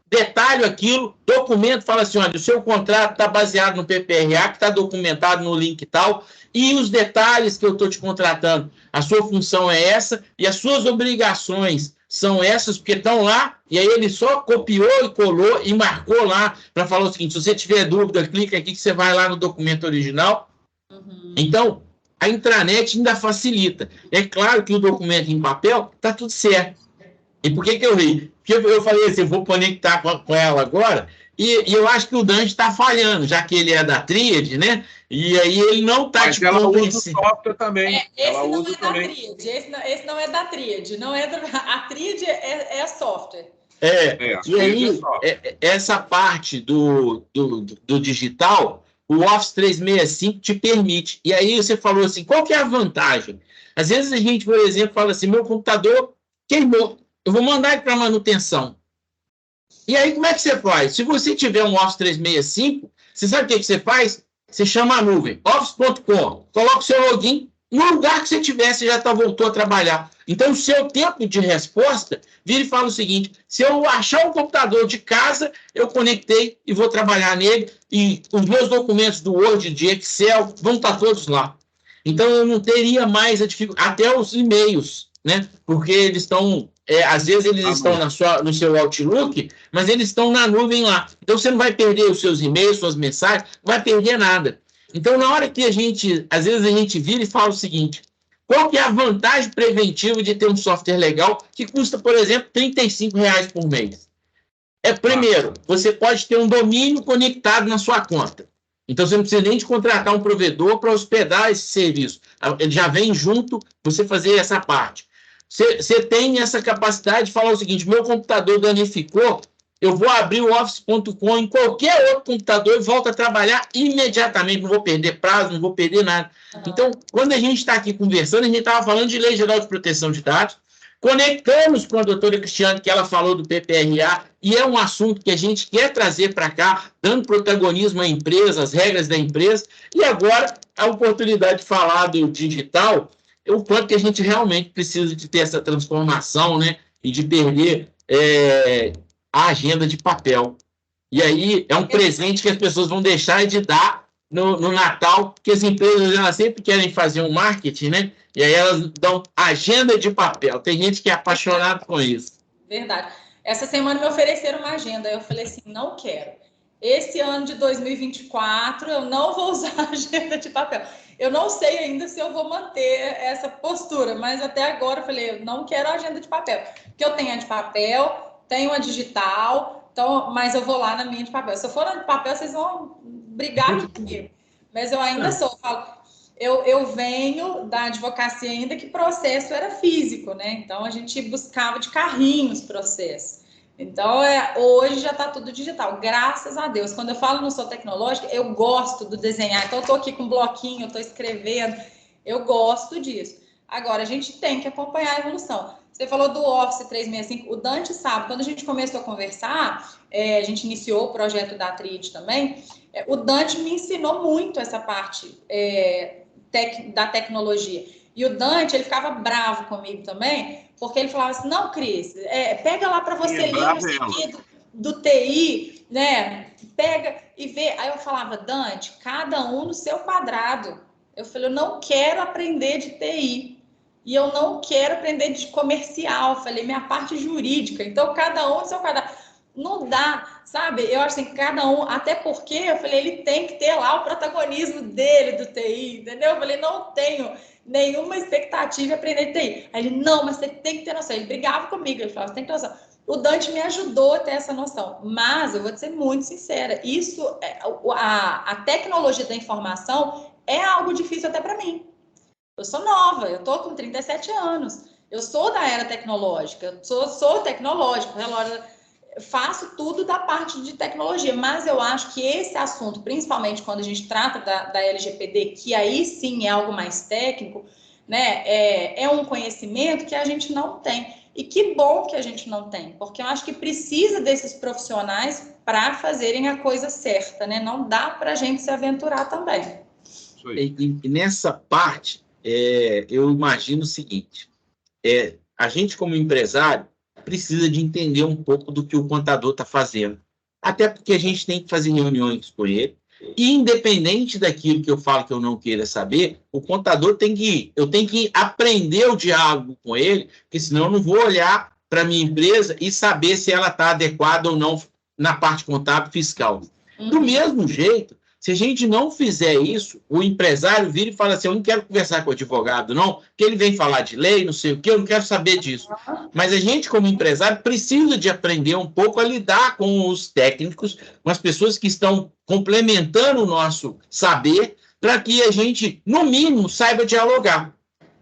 detalho aquilo, documento, fala assim, olha, o seu contrato está baseado no PPRA, que está documentado no link e tal, e os detalhes que eu estou te contratando, a sua função é essa, e as suas obrigações são essas, porque estão lá, e aí ele só copiou e colou e marcou lá, para falar o seguinte, se você tiver dúvida, clica aqui que você vai lá no documento original. Então, a intranet ainda facilita. É claro que o documento em papel está tudo certo. E por que eu ri? Porque eu falei assim, eu vou conectar com ela agora, e eu acho que o Dante está falhando, já que ele é da Tríade, né? E aí ele não está te convencendo. Ela usa o software também. Esse não é da Tríade. A Tríade é software. E aí, essa parte do digital, o Office 365 te permite. E aí você falou assim, qual que é a vantagem? Às vezes a gente, por exemplo, fala assim, meu computador queimou. Eu vou mandar ele para manutenção. E aí, como é que você faz? Se você tiver um Office 365, você sabe o que você faz? Você chama a nuvem, office.com, coloca o seu login, no lugar que você tiver, você já voltou a trabalhar. Então, o seu tempo de resposta vira e fala o seguinte, se eu achar um computador de casa, eu conectei e vou trabalhar nele, e os meus documentos do Word, de Excel, vão estar todos lá. Então, eu não teria mais a dificuldade, até os e-mails, né? Porque eles estão... às vezes eles estão no seu Outlook, mas eles estão na nuvem lá. Então, você não vai perder os seus e-mails, suas mensagens, não vai perder nada. Então, na hora que às vezes a gente vira e fala o seguinte, qual que é a vantagem preventiva de ter um software legal que custa, por exemplo, R$35 por mês? Primeiro, você pode ter um domínio conectado na sua conta. Então, você não precisa nem de contratar um provedor para hospedar esse serviço. Ele já vem junto, você fazer essa parte. Você tem essa capacidade de falar o seguinte, meu computador danificou, eu vou abrir o Office.com em qualquer outro computador e volto a trabalhar imediatamente, não vou perder prazo, não vou perder nada. Então, quando a gente está aqui conversando, a gente estava falando de Lei Geral de Proteção de Dados, conectamos com a doutora Cristiane, que ela falou do PPRA, e é um assunto que a gente quer trazer para cá, dando protagonismo à empresa, às regras da empresa, e agora a oportunidade de falar do digital, o quanto que a gente realmente precisa de ter essa transformação, né? E de perder a agenda de papel. E aí é um presente que as pessoas vão deixar de dar no Natal, porque as empresas elas sempre querem fazer um marketing, né? E aí elas dão agenda de papel. Tem gente que é apaixonada com isso. Verdade. Essa semana me ofereceram uma agenda. Eu falei assim, não quero. Esse ano de 2024, eu não vou usar agenda de papel. Eu não sei ainda se eu vou manter essa postura, mas até agora eu falei, eu não quero agenda de papel. Porque eu tenho a de papel, tenho a digital, então, mas eu vou lá na minha de papel. Se eu for na de papel, vocês vão brigar comigo. Mas eu ainda sou, eu venho da advocacia ainda que processo era físico, né? Então, a gente buscava de carrinho os processos. Então, hoje já está tudo digital, graças a Deus. Quando eu falo não sou tecnológica, eu gosto do desenhar. Então, eu estou aqui com um bloquinho, eu estou escrevendo, eu gosto disso. Agora, a gente tem que acompanhar a evolução. Você falou do Office 365, o Dante sabe, quando a gente começou a conversar, a gente iniciou o projeto da Trid também, o Dante me ensinou muito essa parte da tecnologia. E o Dante, ele ficava bravo comigo também, porque ele falava assim, não, Cris, pega lá para você ler no sentido do TI, né? Pega e vê. Aí eu falava, Dante, cada um no seu quadrado. Eu falei, eu não quero aprender de TI. E eu não quero aprender de comercial. Eu falei, minha parte jurídica. Então, cada um no seu quadrado. Não dá, sabe? Eu acho que cada um, até porque, eu falei, ele tem que ter lá o protagonismo dele do TI, entendeu? Eu falei, não tenho nenhuma expectativa de aprender TI. Aí ele, não, mas você tem que ter noção. Ele brigava comigo, ele falava, você tem que ter noção. O Dante me ajudou a ter essa noção, mas eu vou te ser muito sincera, a tecnologia da informação é algo difícil até para mim. Eu sou nova, eu tô com 37 anos, eu sou da era tecnológica, sou tecnológica, faço tudo da parte de tecnologia, mas eu acho que esse assunto, principalmente quando a gente trata da LGPD, que aí sim é algo mais técnico, né, é um conhecimento que a gente não tem. E que bom que a gente não tem, porque eu acho que precisa desses profissionais para fazerem a coisa certa, né? Não dá para a gente se aventurar também. E nessa parte, eu imagino o seguinte, a gente como empresário precisa de entender um pouco do que o contador está fazendo. Até porque a gente tem que fazer reuniões com ele. E independente daquilo que eu falo que eu não queira saber, o contador eu tenho que aprender o diálogo com ele, porque senão eu não vou olhar para a minha empresa e saber se ela está adequada ou não na parte contábil fiscal. Do mesmo jeito, se a gente não fizer isso, o empresário vira e fala assim, eu não quero conversar com o advogado, não, porque ele vem falar de lei, não sei o quê, eu não quero saber disso. Mas a gente, como empresário, precisa de aprender um pouco a lidar com os técnicos, com as pessoas que estão complementando o nosso saber, para que a gente, no mínimo, saiba dialogar.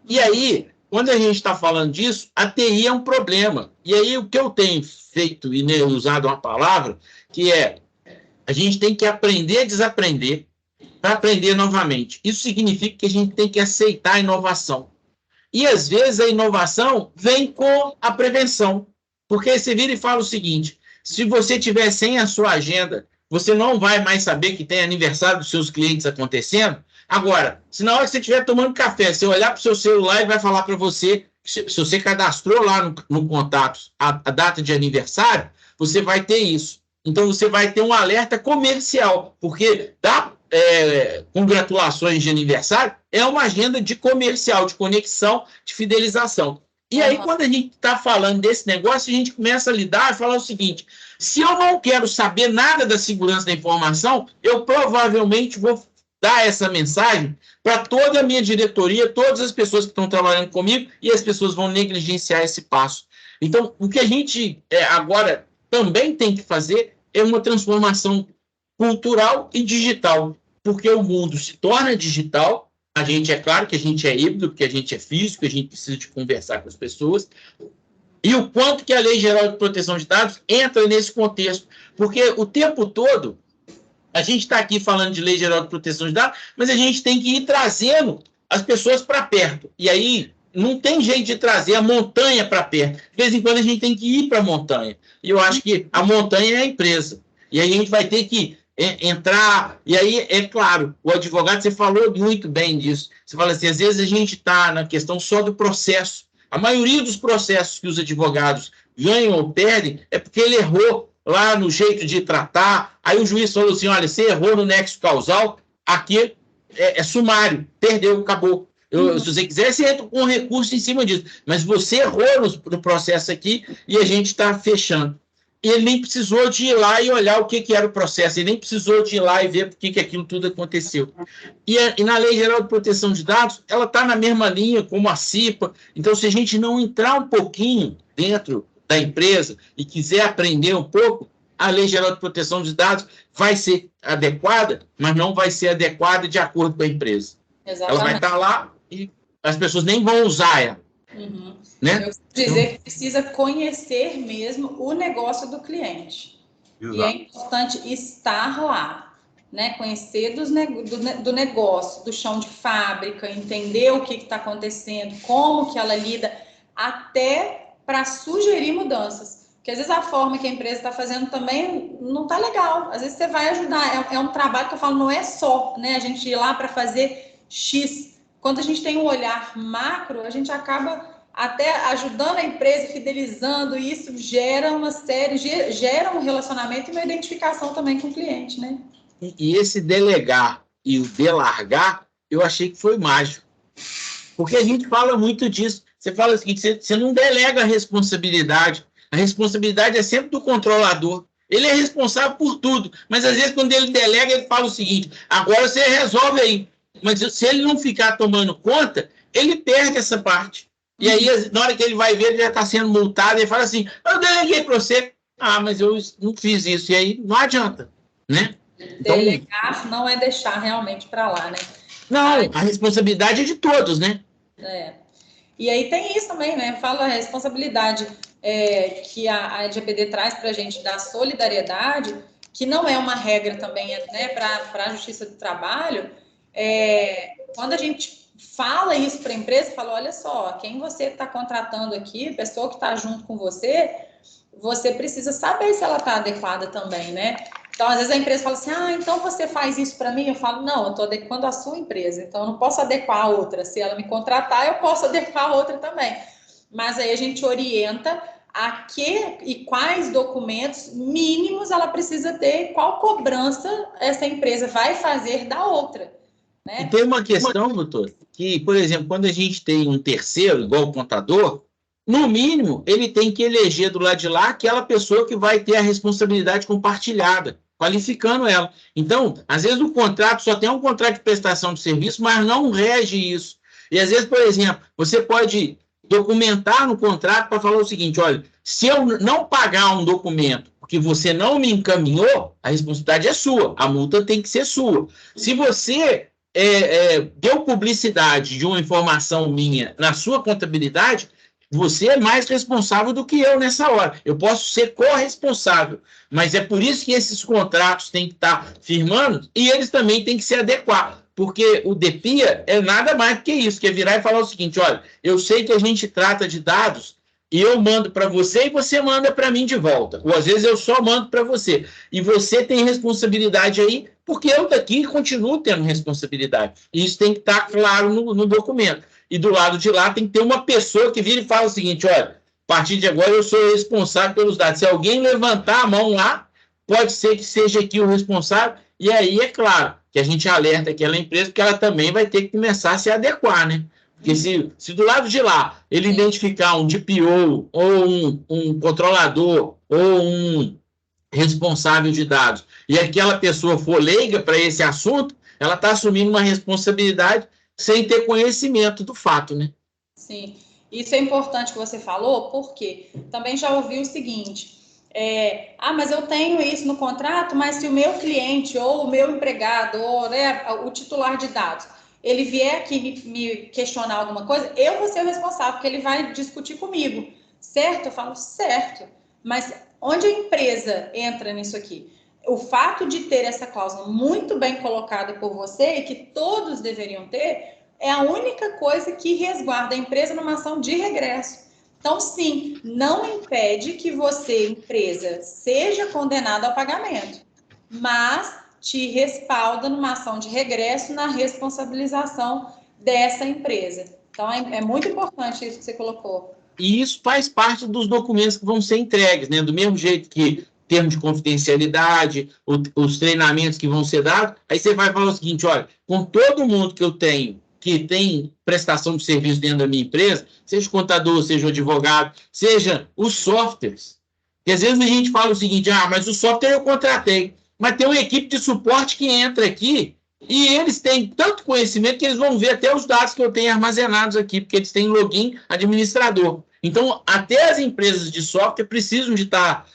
E aí, quando a gente está falando disso, a TI é um problema. E aí, o que eu tenho feito e usado uma palavra, que a gente tem que aprender a desaprender para aprender novamente. Isso significa que a gente tem que aceitar a inovação. E, às vezes, a inovação vem com a prevenção. Porque você vira e fala o seguinte, se você tiver sem a sua agenda, você não vai mais saber que tem aniversário dos seus clientes acontecendo. Agora, se na hora que você estiver tomando café, você olhar para o seu celular e vai falar para você, se você cadastrou lá no Contatos a data de aniversário, você vai ter isso. Então, você vai ter um alerta comercial, porque congratulações de aniversário é uma agenda de comercial, de conexão, de fidelização. E aí, quando a gente está falando desse negócio, a gente começa a lidar e falar o seguinte, se eu não quero saber nada da segurança da informação, eu provavelmente vou dar essa mensagem para toda a minha diretoria, todas as pessoas que estão trabalhando comigo, e as pessoas vão negligenciar esse passo. Então, o que a gente agora também tem que fazer é uma transformação cultural e digital, porque o mundo se torna digital, a gente é claro que a gente é híbrido, porque a gente é físico, a gente precisa de conversar com as pessoas, e o quanto que a Lei Geral de Proteção de Dados entra nesse contexto, porque o tempo todo a gente está aqui falando de Lei Geral de Proteção de Dados, mas a gente tem que ir trazendo as pessoas para perto, e aí não tem jeito de trazer a montanha para perto. De vez em quando a gente tem que ir para a montanha. E eu acho que a montanha é a empresa. E aí a gente vai ter que entrar. E aí, é claro, o advogado, você falou muito bem disso. Você fala assim, às vezes a gente está na questão só do processo. A maioria dos processos que os advogados ganham ou perdem é porque ele errou lá no jeito de tratar. Aí o juiz falou assim, olha, você errou no nexo causal, aqui é sumário, perdeu, acabou. Se você quiser, você entra com um recurso em cima disso. Mas você errou no processo aqui e a gente está fechando. E ele nem precisou de ir lá e olhar o que era o processo. Ele nem precisou de ir lá e ver por que aquilo tudo aconteceu. E na Lei Geral de Proteção de Dados, ela está na mesma linha como a CIPA. Então, se a gente não entrar um pouquinho dentro da empresa e quiser aprender um pouco, a Lei Geral de Proteção de Dados vai ser adequada, mas não vai ser adequada de acordo com a empresa. Exatamente. Ela vai estar lá e as pessoas nem vão usar ela. Né? Eu preciso dizer que precisa conhecer mesmo o negócio do cliente. Exato. E é importante estar lá, né? Conhecer do negócio, do chão de fábrica, entender o que está acontecendo, como que ela lida, até para sugerir mudanças. Porque às vezes a forma que a empresa está fazendo também não está legal. Às vezes você vai ajudar. É um trabalho que eu falo, não é só, né, a gente ir lá para fazer X. Quando a gente tem um olhar macro, a gente acaba até ajudando a empresa, fidelizando, e isso gera gera um relacionamento e uma identificação também com o cliente, né? E esse delegar e o delargar, eu achei que foi mágico. Porque a gente fala muito disso. Você fala o seguinte, você não delega a responsabilidade é sempre do controlador. Ele é responsável por tudo, mas às vezes quando ele delega, ele fala o seguinte, agora você resolve aí. Mas se ele não ficar tomando conta, ele perde essa parte. E aí, na hora que ele vai ver, ele já está sendo multado, ele fala assim, eu deleguei para você. Ah, mas eu não fiz isso. E aí não adianta, né? Então, delegar não é deixar realmente para lá, né? Não, a responsabilidade é de todos, né? É. E aí tem isso também, né? Fala a responsabilidade que a LGPD traz para a gente da solidariedade, que não é uma regra também, né, para a Justiça do Trabalho. Quando a gente fala isso para a empresa, fala, olha só, quem você está contratando aqui, a pessoa que está junto com você precisa saber se ela está adequada também, né? Então, às vezes a empresa fala assim, então você faz isso para mim? Eu falo, não, eu estou adequando a sua empresa, então eu não posso adequar a outra. Se ela me contratar, eu posso adequar a outra também. Mas aí a gente orienta a que e quais documentos mínimos ela precisa ter e qual cobrança essa empresa vai fazer da outra. Né? E tem uma questão, doutor, que, por exemplo, quando a gente tem um terceiro, igual o contador, no mínimo, ele tem que eleger do lado de lá aquela pessoa que vai ter a responsabilidade compartilhada, qualificando ela. Então, às vezes o contrato só tem um contrato de prestação de serviço, mas não rege isso. E às vezes, por exemplo, você pode documentar no contrato para falar o seguinte, olha, se eu não pagar um documento porque você não me encaminhou, a responsabilidade é sua, a multa tem que ser sua. Se você deu publicidade de uma informação minha na sua contabilidade, você é mais responsável do que eu nessa hora. Eu posso ser corresponsável, mas é por isso que esses contratos têm que estar firmando e eles também têm que se adequar, porque o DPIA é nada mais do que isso, que é virar e falar o seguinte, olha, eu sei que a gente trata de dados e eu mando para você e você manda para mim de volta. Ou às vezes eu só mando para você. E você tem responsabilidade aí, porque eu daqui continuo tendo responsabilidade. E isso tem que estar claro no documento. E do lado de lá tem que ter uma pessoa que vira e fala o seguinte, olha, a partir de agora eu sou responsável pelos dados. Se alguém levantar a mão lá, pode ser que seja aqui o responsável, e aí é claro que a gente alerta aquela empresa que ela também vai ter que começar a se adequar, né? Porque se do lado de lá ele identificar um DPO ou um controlador ou um responsável de dados e aquela pessoa for leiga para esse assunto, ela está assumindo uma responsabilidade sem ter conhecimento do fato, né? Sim, isso é importante que você falou, porque também já ouvi o seguinte, mas eu tenho isso no contrato, mas se o meu cliente ou o meu empregado ou, né, o titular de dados, ele vier aqui me questionar alguma coisa, eu vou ser o responsável, porque ele vai discutir comigo, certo? Eu falo, certo, mas onde a empresa entra nisso aqui? O fato de ter essa cláusula muito bem colocada por você e que todos deveriam ter, é a única coisa que resguarda a empresa numa ação de regresso. Então, sim, não impede que você, empresa, seja condenado ao pagamento, mas te respalda numa ação de regresso na responsabilização dessa empresa. Então, é muito importante isso que você colocou. E isso faz parte dos documentos que vão ser entregues, né? Do mesmo jeito que termos de confidencialidade, os treinamentos que vão ser dados, aí você vai falar o seguinte, olha, com todo mundo que eu tenho, que tem prestação de serviço dentro da minha empresa, seja contador, seja advogado, seja os softwares. Porque às vezes a gente fala o seguinte, mas o software eu contratei, mas tem uma equipe de suporte que entra aqui e eles têm tanto conhecimento que eles vão ver até os dados que eu tenho armazenados aqui, porque eles têm login administrador. Então, até as empresas de software precisam de estar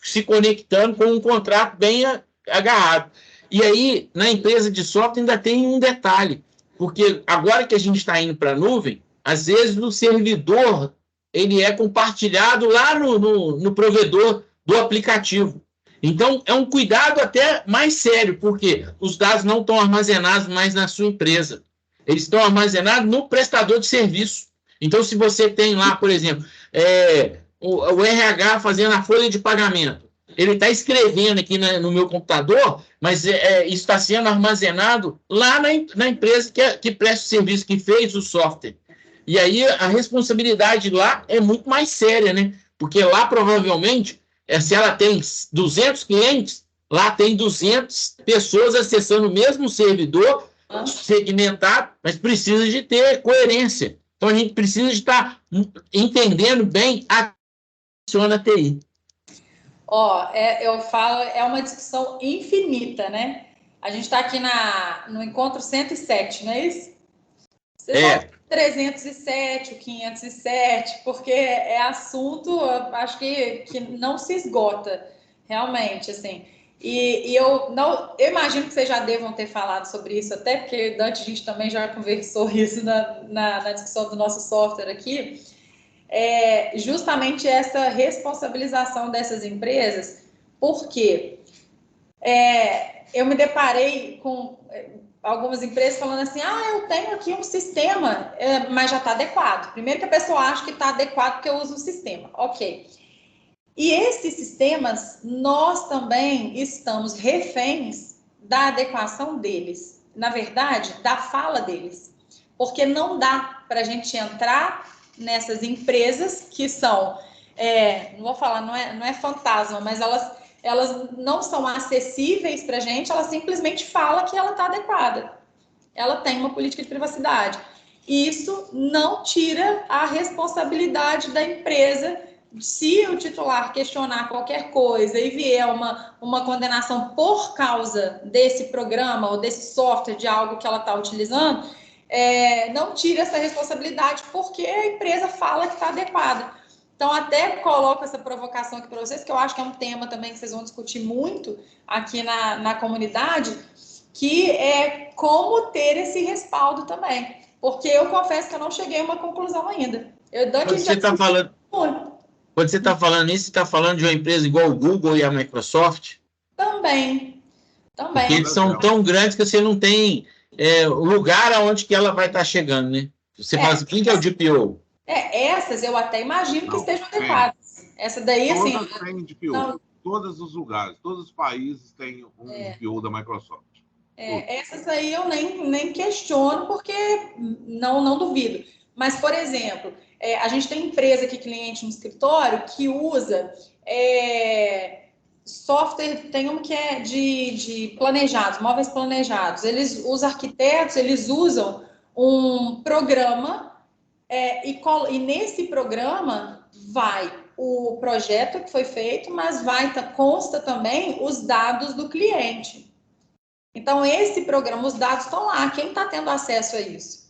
se conectando com um contrato bem agarrado. E aí, na empresa de software ainda tem um detalhe, porque agora que a gente está indo para a nuvem, às vezes o servidor ele é compartilhado lá no provedor do aplicativo. Então, é um cuidado até mais sério, porque os dados não estão armazenados mais na sua empresa. Eles estão armazenados no prestador de serviço. Então, se você tem lá, por exemplo, o RH fazendo a folha de pagamento, ele está escrevendo aqui no meu computador, mas isso está sendo armazenado lá na empresa que presta o serviço, que fez o software. E aí a responsabilidade lá é muito mais séria, né? Porque lá provavelmente, se ela tem 200 clientes, lá tem 200 pessoas acessando o mesmo servidor, segmentado, mas precisa de ter coerência. Então a gente precisa de estar entendendo bem a funciona a TI. Eu falo, é uma discussão infinita, né? A gente está aqui no encontro 107, não é isso? Vocês 307, o 507, porque é assunto, acho que não se esgota, realmente, assim. E eu imagino que vocês já devam ter falado sobre isso, até porque Dante, a gente também já conversou isso na discussão do nosso software aqui, justamente essa responsabilização dessas empresas, porque eu me deparei com algumas empresas falando assim, eu tenho aqui um sistema, mas já está adequado. Primeiro que a pessoa acha que está adequado porque eu uso o sistema. Ok. E esses sistemas, nós também estamos reféns da adequação deles. Na verdade, da fala deles. Porque não dá para a gente entrar nessas empresas que são, não vou falar, não é fantasma, mas elas não são acessíveis para a gente, ela simplesmente fala que ela está adequada. Ela tem uma política de privacidade. E isso não tira a responsabilidade da empresa. Se o titular questionar qualquer coisa e vier uma condenação por causa desse programa ou desse software de algo que ela está utilizando, não tira essa responsabilidade porque a empresa fala que está adequada. Então, até coloco essa provocação aqui para vocês, que eu acho que é um tema também que vocês vão discutir muito aqui na comunidade, que é como ter esse respaldo também. Porque eu confesso que eu não cheguei a uma conclusão ainda. Quando você está falando isso, você está falando de uma empresa igual o Google e a Microsoft? Também. Porque eles são tão grandes que você não tem lugar aonde que ela vai estar chegando, né? Você fala assim, quem que é o DPO? Essas eu até imagino que estejam adequadas. Essa daí, todas assim... têm DPO. Todos os lugares, todos os países têm um DPO da Microsoft. Essas aí eu nem questiono, porque não duvido. Mas, por exemplo, a gente tem empresa aqui, cliente no escritório, que usa software, tem um que é de planejados, móveis planejados. Os arquitetos, eles usam um programa e nesse programa vai o projeto que foi feito, mas consta também os dados do cliente. Então, esse programa, os dados estão lá. Quem está tendo acesso a isso?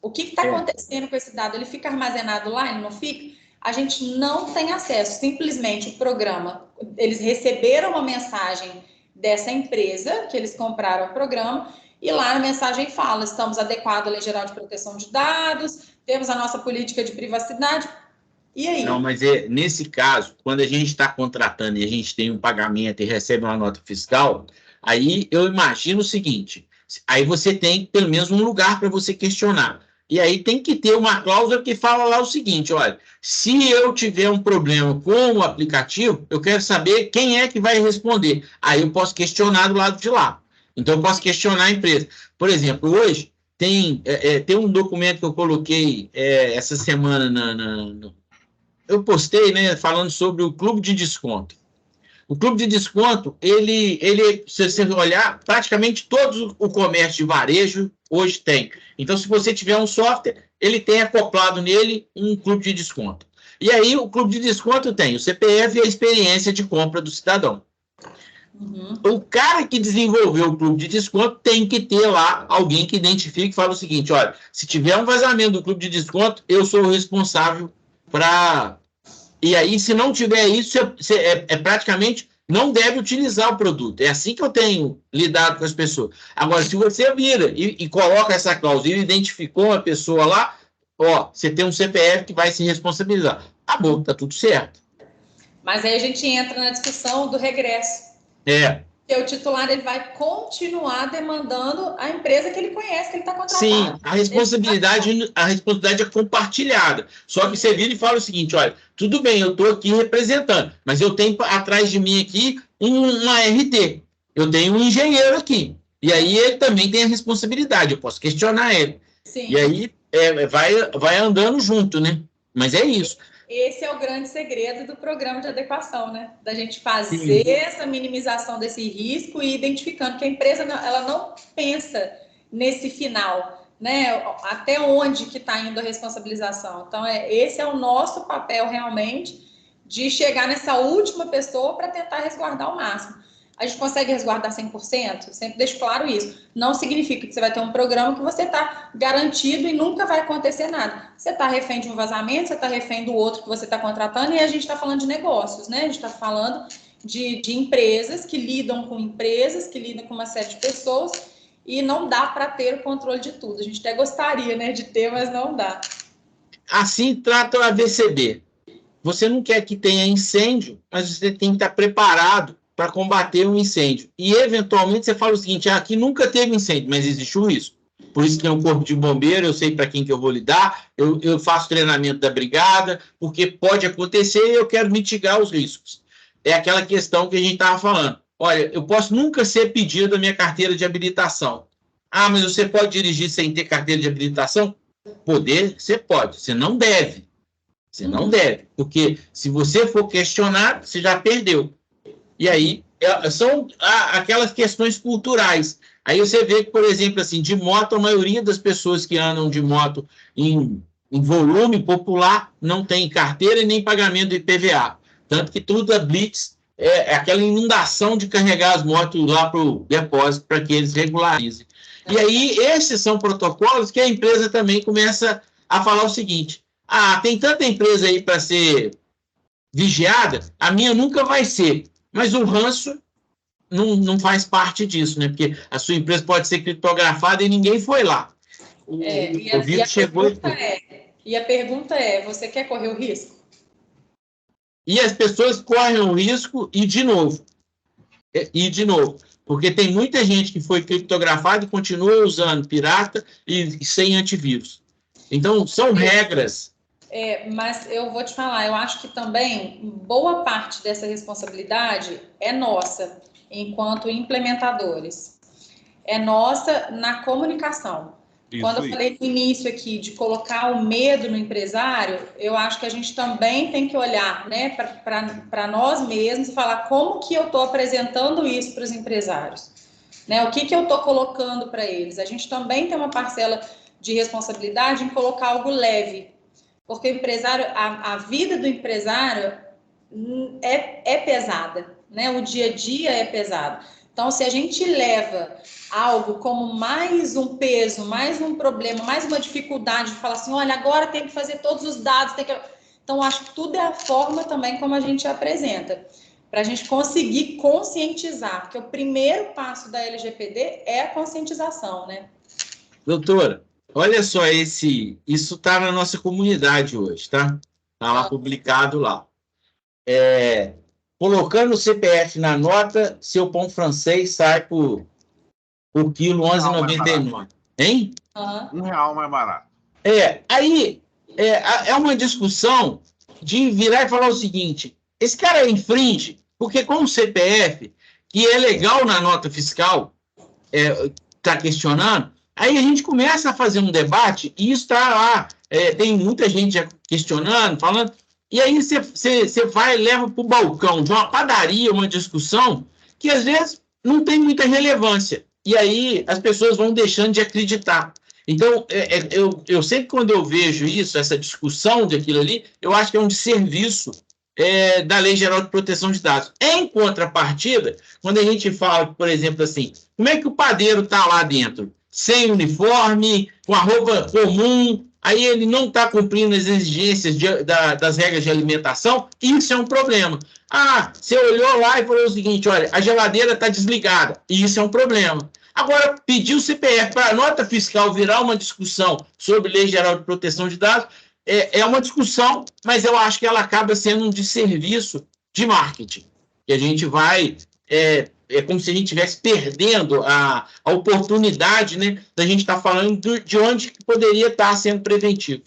O que está acontecendo com esse dado? Ele fica armazenado lá? Ele não fica? A gente não tem acesso. Simplesmente o programa, eles receberam uma mensagem dessa empresa, que eles compraram o programa, e lá a mensagem fala, estamos adequados à Lei Geral de Proteção de Dados, temos a nossa política de privacidade. E aí? Não, mas nesse caso, quando a gente está contratando e a gente tem um pagamento e recebe uma nota fiscal, aí eu imagino o seguinte, aí você tem pelo menos um lugar para você questionar. E aí tem que ter uma cláusula que fala lá o seguinte, olha, se eu tiver um problema com o aplicativo, eu quero saber quem é que vai responder. Aí eu posso questionar do lado de lá. Então, eu posso questionar a empresa. Por exemplo, hoje tem um documento que eu coloquei essa semana eu postei, né, falando sobre o clube de desconto. O clube de desconto, se você olhar, praticamente todo o comércio de varejo hoje tem. Então, se você tiver um software, ele tem acoplado nele um clube de desconto. E aí, o clube de desconto tem o CPF e a experiência de compra do cidadão. Uhum. O cara que desenvolveu o clube de desconto tem que ter lá alguém que identifique e fala o seguinte, olha, se tiver um vazamento do clube de desconto, eu sou o responsável para... E aí, se não tiver isso, praticamente não deve utilizar o produto. É assim que eu tenho lidado com as pessoas. Agora, se você vira e coloca essa cláusula e identificou uma pessoa lá, ó, você tem um CPF que vai se responsabilizar. Tá bom, tá tudo certo. Mas aí a gente entra na discussão do regresso. Porque o titular ele vai continuar demandando a empresa que ele conhece, que ele está contratado. Sim, a responsabilidade é compartilhada. Só que você vira e fala o seguinte, olha, tudo bem, eu estou aqui representando, mas eu tenho atrás de mim aqui uma RT. Eu tenho um engenheiro aqui. E aí ele também tem a responsabilidade, eu posso questionar ele. Sim. E aí vai andando junto, né? Mas é isso. Esse é o grande segredo do programa de adequação, né? Da gente fazer essa minimização desse risco e identificando que a empresa ela não pensa nesse final, né? Até onde que está indo a responsabilização. Então, esse é o nosso papel realmente de chegar nessa última pessoa para tentar resguardar o máximo. A gente consegue resguardar 100%? Sempre deixo claro isso. Não significa que você vai ter um programa que você está garantido e nunca vai acontecer nada. Você está refém de um vazamento, você está refém do outro que você está contratando, e a gente está falando de negócios, né? A gente está falando de empresas que lidam com empresas, que lidam com uma série de pessoas, e não dá para ter o controle de tudo. A gente até gostaria, né, de ter, mas não dá. Assim trata o AVCB. Você não quer que tenha incêndio, mas você tem que estar preparado para combater um incêndio. E, eventualmente, você fala o seguinte, aqui nunca teve incêndio, mas existe um risco. Por isso que tem um corpo de bombeiro, eu sei para quem que eu vou lidar, eu faço treinamento da brigada, porque pode acontecer e eu quero mitigar os riscos. É aquela questão que a gente estava falando. Olha, eu posso nunca ser pedido da minha carteira de habilitação. Ah, mas você pode dirigir sem ter carteira de habilitação? Poder, você pode, você não deve. Você não deve, porque se você for questionado, você já perdeu. E aí, são aquelas questões culturais. Aí você vê que, por exemplo, assim, de moto, a maioria das pessoas que andam de moto em volume popular não tem carteira e nem pagamento de IPVA. Tanto que tudo a Blitz é aquela inundação de carregar as motos lá para o depósito para que eles regularizem. E aí, esses são protocolos que a empresa também começa a falar o seguinte, tem tanta empresa aí para ser vigiada, a minha nunca vai ser. Mas o ranço não faz parte disso, né? Porque a sua empresa pode ser criptografada e ninguém foi lá. O vírus chegou e a pergunta é, você quer correr o risco? E as pessoas correm o risco e de novo. Porque tem muita gente que foi criptografada e continua usando pirata e sem antivírus. Então, são regras. Mas eu vou te falar, eu acho que também boa parte dessa responsabilidade é nossa, enquanto implementadores. É nossa na comunicação. Quando eu falei no início aqui de colocar o medo no empresário, eu acho que a gente também tem que olhar, né, para nós mesmos e falar como que eu estou apresentando isso para os empresários. Né, o que eu estou colocando para eles. A gente também tem uma parcela de responsabilidade em colocar algo leve. Porque o empresário, a vida do empresário é pesada, né? O dia a dia é pesado. Então, se a gente leva algo como mais um peso, mais um problema, mais uma dificuldade de falar assim, olha, agora tem que fazer todos os dados, Então, acho que tudo é a forma também como a gente apresenta, para a gente conseguir conscientizar, porque o primeiro passo da LGPD é a conscientização, né? Doutora, olha só, isso está na nossa comunidade hoje, tá? Está lá publicado lá. Colocando o CPF na nota, seu pão francês sai por quilo 11,99. Hein? R$1 mais barato. Aí é uma discussão de virar e falar o seguinte, esse cara infringe, porque com o CPF, que é legal na nota fiscal, está questionando, aí a gente começa a fazer um debate, e isso está lá, tem muita gente já questionando, falando, e aí você vai e leva para o balcão de uma padaria, uma discussão, que às vezes não tem muita relevância, e aí as pessoas vão deixando de acreditar. Então, eu sempre quando eu vejo isso, essa discussão daquilo ali, eu acho que é um desserviço da Lei Geral de Proteção de Dados. Em contrapartida, quando a gente fala, por exemplo, assim, como é que o padeiro está lá dentro? Sem uniforme, com a roupa comum, aí ele não está cumprindo as exigências das regras de alimentação, isso é um problema. Você olhou lá e falou o seguinte, olha, a geladeira está desligada, e isso é um problema. Agora, pedir o CPF para a nota fiscal virar uma discussão sobre Lei Geral de Proteção de Dados é uma discussão, mas eu acho que ela acaba sendo um desserviço de marketing. Que a gente vai... É como se a gente estivesse perdendo a oportunidade, né, da gente estar falando de onde poderia estar sendo preventivo.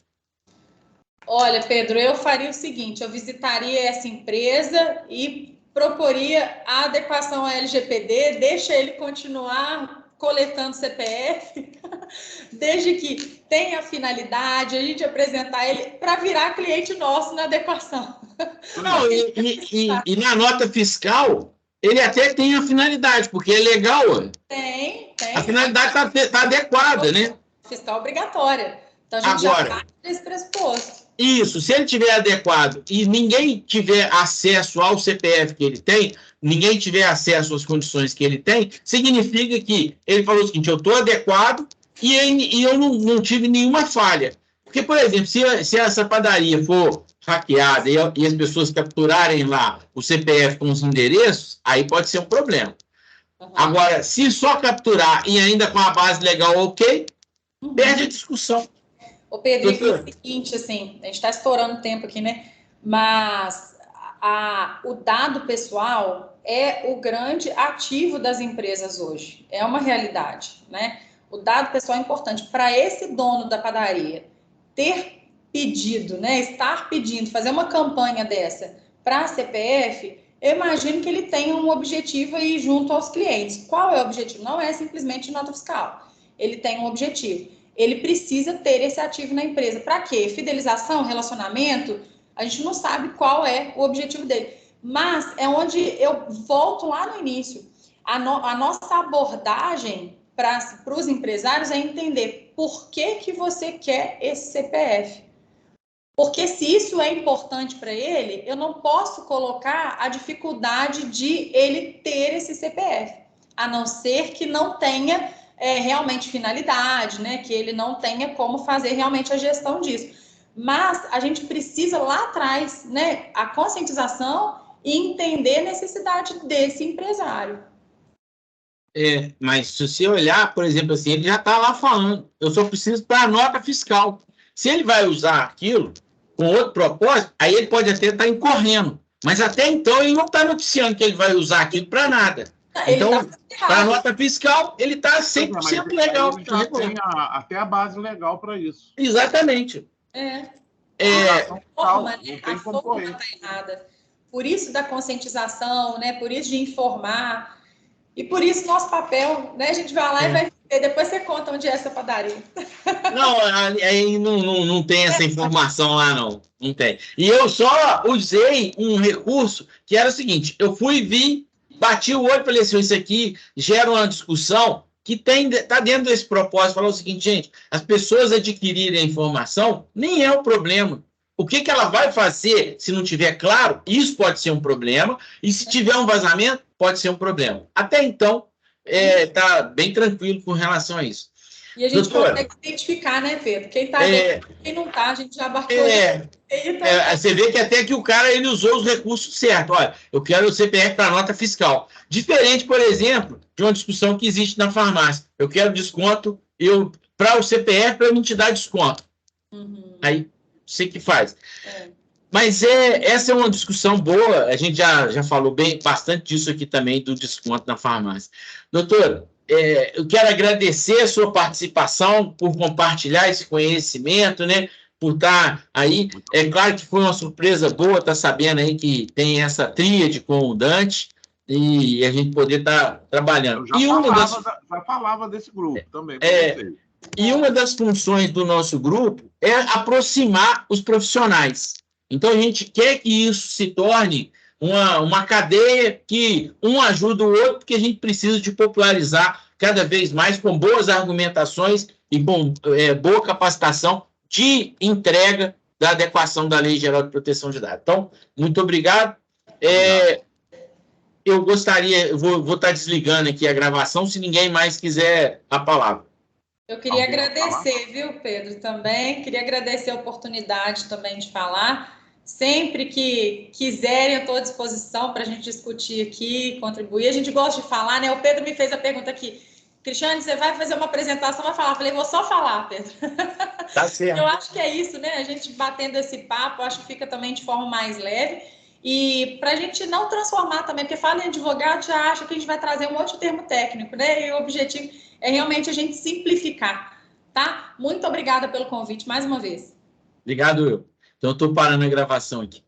Olha, Pedro, eu faria o seguinte, eu visitaria essa empresa e proporia a adequação à LGPD, deixa ele continuar coletando CPF, desde que tenha a finalidade, a gente apresentar ele para virar cliente nosso na adequação. Não, e na nota fiscal, ele até tem a finalidade, porque é legal. Tem. A finalidade está adequada, né? Fiscal obrigatória. Então, a gente Agora, já parte desse pressuposto. Isso, se ele tiver adequado e ninguém tiver acesso ao CPF que ele tem, ninguém tiver acesso às condições que ele tem, significa que ele falou o seguinte, eu estou adequado e eu não tive nenhuma falha. Porque, por exemplo, se essa padaria for hackeada e as pessoas capturarem lá o CPF com os endereços, aí pode ser um problema. Agora, se só capturar e ainda com a base legal ok, perde a discussão. Ô Pedro, é o seguinte, assim, a gente está estourando tempo aqui, né? Mas o dado pessoal é o grande ativo das empresas hoje. É uma realidade, né? O dado pessoal é importante. Para esse dono da padaria ter pedido, né? Estar pedindo, fazer uma campanha dessa para a CPF, eu imagino que ele tenha um objetivo aí junto aos clientes. Qual é o objetivo? Não é simplesmente nota fiscal. Ele tem um objetivo. Ele precisa ter esse ativo na empresa. Para quê? Fidelização, relacionamento? A gente não sabe qual é o objetivo dele. Mas é onde eu volto lá no início. A nossa abordagem para os empresários é entender por que você quer esse CPF. Porque se isso é importante para ele, eu não posso colocar a dificuldade de ele ter esse CPF. A não ser que não tenha... realmente finalidade, né? Que ele não tenha como fazer realmente a gestão disso. Mas a gente precisa lá atrás, né? A conscientização e entender a necessidade desse empresário. Mas se você olhar, por exemplo, assim, ele já está lá falando, eu só preciso para a nota fiscal. Se ele vai usar aquilo com outro propósito, aí ele pode até estar incorrendo. Mas até então ele não está noticiando que ele vai usar aquilo para nada. Então, para a nota fiscal, ele está 100% legal. Ele já tem até a base legal para isso. Exatamente. A forma está errada. Por isso da conscientização, né? Por isso de informar. E por isso nosso papel, né? A gente vai lá e vai ver. Depois você conta onde é essa padaria. Não, aí não tem essa informação lá, não. Não tem. E eu só usei um recurso que era o seguinte, eu vi, bati o olho e falei assim, isso aqui gera uma discussão que está dentro desse propósito. Falou o seguinte, gente, as pessoas adquirirem a informação nem é o problema. O que ela vai fazer se não tiver claro, isso pode ser um problema, e se tiver um vazamento, pode ser um problema. Até então, está bem tranquilo com relação a isso. E a gente consegue identificar, né, Pedro? Quem está dentro, quem não está, a gente já abarcou. Você vê que até que o cara ele usou os recursos certos. Olha, eu quero o CPF para nota fiscal. Diferente, por exemplo, de uma discussão que existe na farmácia. Eu quero desconto, para o CPF, para me te dar desconto. Aí, você que faz. Mas essa é uma discussão boa, a gente já falou bastante disso aqui também, do desconto na farmácia. Doutora, eu quero agradecer a sua participação, por compartilhar esse conhecimento, né? Por estar aí. É claro que foi uma surpresa boa estar sabendo aí que tem essa tríade com o Dante e a gente poder estar trabalhando. Já falava desse grupo também. E uma das funções do nosso grupo é aproximar os profissionais. Então, a gente quer que isso se torne uma cadeia que um ajuda o outro, porque a gente precisa de popularizar cada vez mais com boas argumentações e com boa capacitação de entrega da adequação da Lei Geral de Proteção de Dados. Então, muito obrigado. Eu gostaria, vou estar desligando aqui a gravação, se ninguém mais quiser a palavra. Eu queria agradecer, viu, Pedro, também. Queria agradecer a oportunidade também de falar. Sempre que quiserem, eu estou à disposição para a gente discutir aqui, contribuir. A gente gosta de falar, né? O Pedro me fez a pergunta aqui, Cristiane, você vai fazer uma apresentação, vai falar. Eu falei, vou só falar, Pedro. Tá certo. Eu acho que é isso, né? A gente batendo esse papo, acho que fica também de forma mais leve. E para a gente não transformar também, porque fala em advogado, já acha que a gente vai trazer um monte de termo técnico, né? E o objetivo é realmente a gente simplificar, tá? Muito obrigada pelo convite mais uma vez. Obrigado, eu. Então, eu estou parando a gravação aqui.